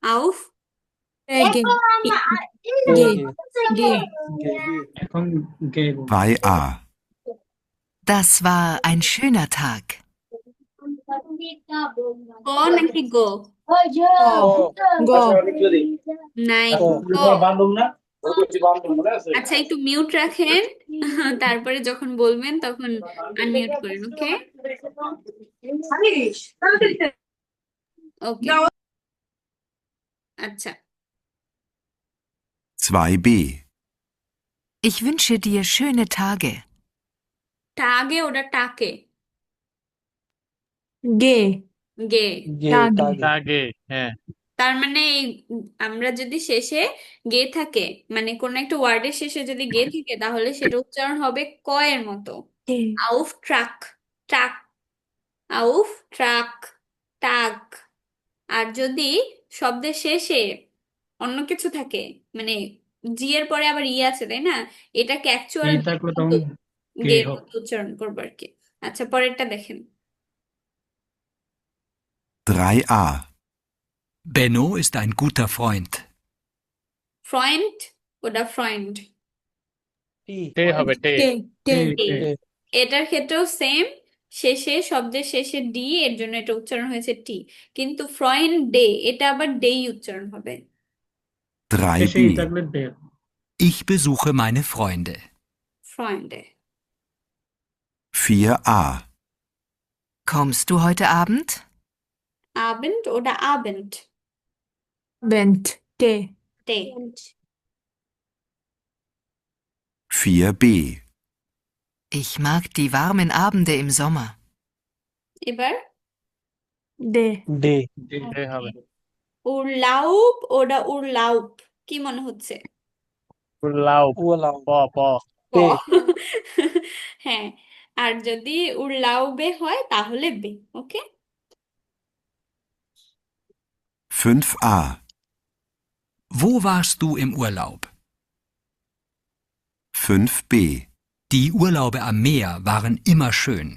আউফ গে গে গে গে গে এখন গে বলবো। 2a. Das war ein schöner Tag. ক নাকি গো? গ নাই, গ। আচ্ছা, একটু মিউট রাখেন, তারপরে যখন বলবেন তখন আনমিউট করেন। ওকে, ওকে, আচ্ছা। 2b. Ich wünsche dir schöne Tage. টাগে, ওটা টাকে, গে গে। গে টাগে টাগে আগে, হ্যাঁ। তার মানে আমরা যদি শেষে গে থাকে, মানে কোন একটা ওয়ার্ডের শেষে যদি গে থাকে, তাহলে সেটা উচ্চারণ হবে ক এর মতো। গে আউফ ট্রাক, ট্রাক, আউফ ট্রাক, টাক। আর যদি শব্দের শেষে অন্য কিছু থাকে, মানে জি এর পরে আবার ই আছে, তাই না? এটাকে অ্যাকচুয়াল এই থাকলে তখন গে গের হবে। মতো উচ্চারণ করবো আর কি। আচ্ছা, পরেরটা দেখেন। 3a. Benno ist ein guter Freund. ফ্রয়েন্ড, ওটা ফ্রয়েন্ড। টি টে হবে, টে। কে কে টে এটার ক্ষেত্রেও সেম, শেষে শব্দের শেষে ডি, এর জন্য এটা উচ্চারণ হয়েছে টি। কিন্তু ফ্রয়েন্ড ডে, এটা আবার ডেই উচ্চারণ হবে। শেষে 3b. ই থাকলে বে। Ich besuche meine Freunde. ফ্রয়েন্ডে। 4a. Kommst du heute Abend? আবেন্ট, ওটা আবেন্ট, বেন্ট কে ডে। 4b. Ich mag die warmen Abende im Sommer. এবার ডে ডে ডে হবে। উরলাউব, ওটা উরলাউব, কি মনে হচ্ছে? লাউ, ওয়ালাও প, প। ক। পে হ্যাঁ, আর যদি উরলাউবে হয় তাহলে বে। ওকে, 5a. Wo warst du im Urlaub? 5b. Die Urlaube am Meer waren immer schön.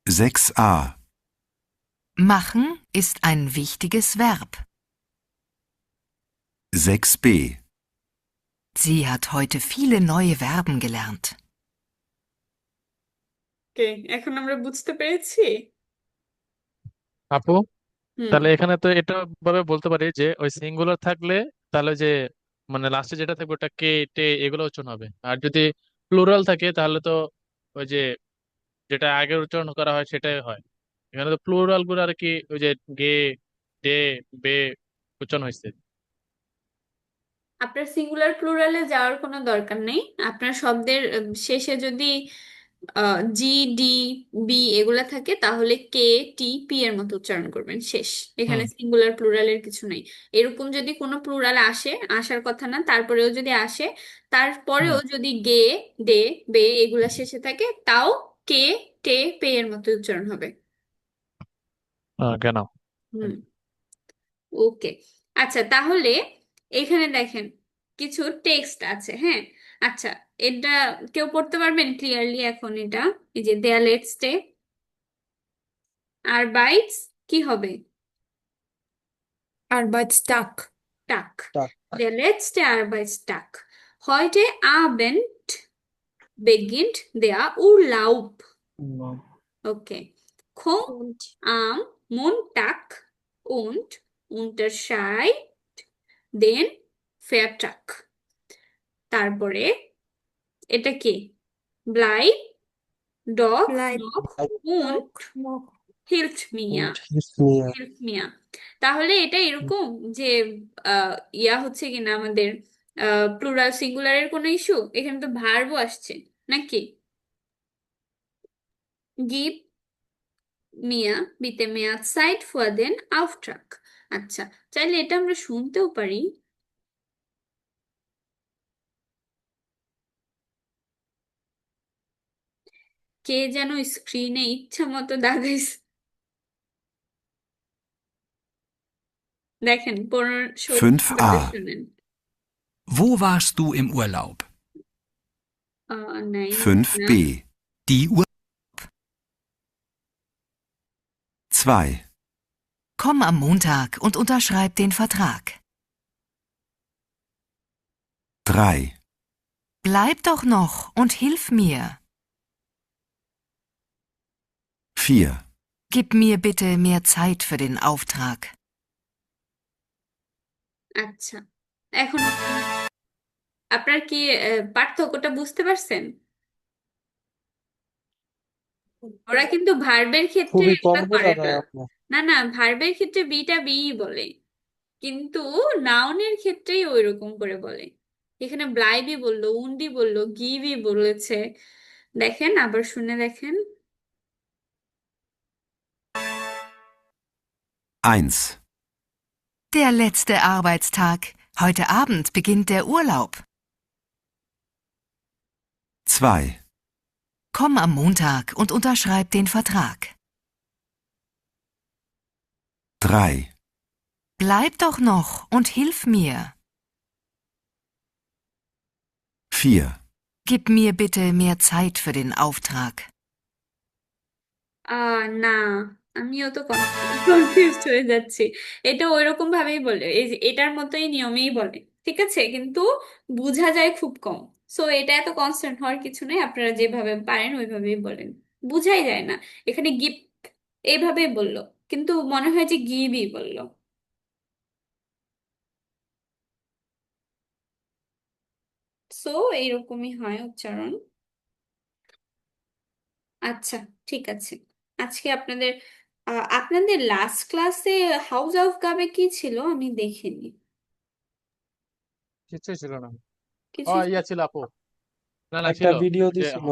6a. Machen ist ein wichtiges Verb. 6b. Sie hat heute viele neue Verben gelernt. ওকে, এখন আমরা বুঝতে পেরেছি। আপু, হুম তাহলে এখানে তো এটা ভাবে বলতে পারি যে ওই সিঙ্গুলার থাকলে তাহলে যে মানে লাস্টে যেটা থাকবে ওটা কে টে এগুলো উচ্চারণ হবে, আর যদি প্লুরাল থাকে তাহলে তো ওই যে যেটা আগে উচ্চারণ করা হয় সেটাই হয়। এখানে তো প্লুরাল গুলো আর কি ওই যে গে, ডে, বে উচ্চারণ হয়েছে। আপনার সিঙ্গুলার প্লুরালে যাওয়ার কোনো দরকার নেই। আপনার শব্দের শেষে যদি জি, ডি, বি এগুলা থাকে তাহলে কে, টি, পি এর মতো উচ্চারণ করবেন, শেষ। এখানে হুম। সিঙ্গুলার প্লুরালের কিছু নেই। এরকম যদি কোনো প্লুরাল আসে, আসার কথা না, তারপরেও যদি আসে, তারপরেও হুম। যদি গে, ডে, বে এগুলা শেষে থাকে, তাও কে, টে, পে এর মতো উচ্চারণ হবে। কেন? হুম, ওকে। আচ্ছা, তাহলে এখানে দেখেন কিছু টেক্সট আছে, হ্যাঁ। আচ্ছা, এটা কেউ পড়তে পারবেন ক্লিয়ারলি এখন? এটা এই যে দেয়ার লেটস্টে আর বাইটস কি হবে? Arbeitstag. টাক। টাক। Der letzte Arbeitstag. Heute Abend beginnt der Urlaub. Okay. Komm Und am Montag und unterschreibt den Vertrag. তারপরে এটা কি? Bleib doch Bleib noch und doch noch hilf mir. Und hilf mir. Hilf mir. তাহলে এটা এরকম যে ইয়া হচ্ছে কিনা আমাদের প্লুরাল সিঙ্গুলারের কোনো ইস্যু? এখানে তো ভার্বও আসছে নাকি? গিভ মিয়া বিতে মেয়া সাইড ফর দেন আফট্রাক। আচ্ছা, চাইলে এটা আমরা শুনতেও পারি। কে যেন স্ক্রিনে ইচ্ছা মতো দাগাইছে, দেখেন 5a. শুনেন। Wo warst du im Urlaub? Nein, 5b. Die Ur 2. Komm am Montag und unterschreib den Vertrag. 3. Bleib doch noch und hilf mir. 4. Gib mir bitte mehr Zeit für den Auftrag. আচ্ছা, এখন আপনার কি পার্থক্যটা বুঝতে পারছেন? ওরা কিন্তু ভার্বের ক্ষেত্রে খুবই কম এগুলা বোঝা করে না। যায় আপনার। না না, ভার্বের ক্ষেত্রে বিটা বি বলে, কিন্তু নাউনের ক্ষেত্রেই ওই রকম করে বলে। এখানে ব্লাইবি বললো, উন্ডি বললো, গিভি বলেছে। দেখেন, আবার শুনে দেখেন। 1. Der letzte Arbeitstag. Heute Abend beginnt der Urlaub. 2. Komm am Montag und unterschreib den Vertrag. 3. Bleib doch noch und hilf mir. 4. Gib mir bitte mehr Zeit für den Auftrag. না, আমিও তো কনফিউজড হয়ে যাচ্ছি। এটা ওইরকম ভাবেই বলে, এই যে এটার মতোই নিয়মেই বলে, ঠিক আছে, কিন্তু বোঝা যায় খুব কম। সো এটা এত কনস্ট্যান্ট হওয়ার কিছু নেই, আপনারা যেভাবে পারেন ওইভাবেই বলেন, বুঝাই যায় না। এখানে গিভ এইভাবেই বললো, কিন্তু মনে হয় যে গিভই বললো। সো এইরকমই হয় উচ্চারণ। আচ্ছা, ঠিক আছে। আজকে আপনাদের লাস্ট ক্লাসে হাউস অফ গাবে কি ছিল আমি দেখিনি। কিছুই ছিল না। কিছু ইয়া ছিল আপু, না না একটা ছিল ভিডিও যে দিছিল।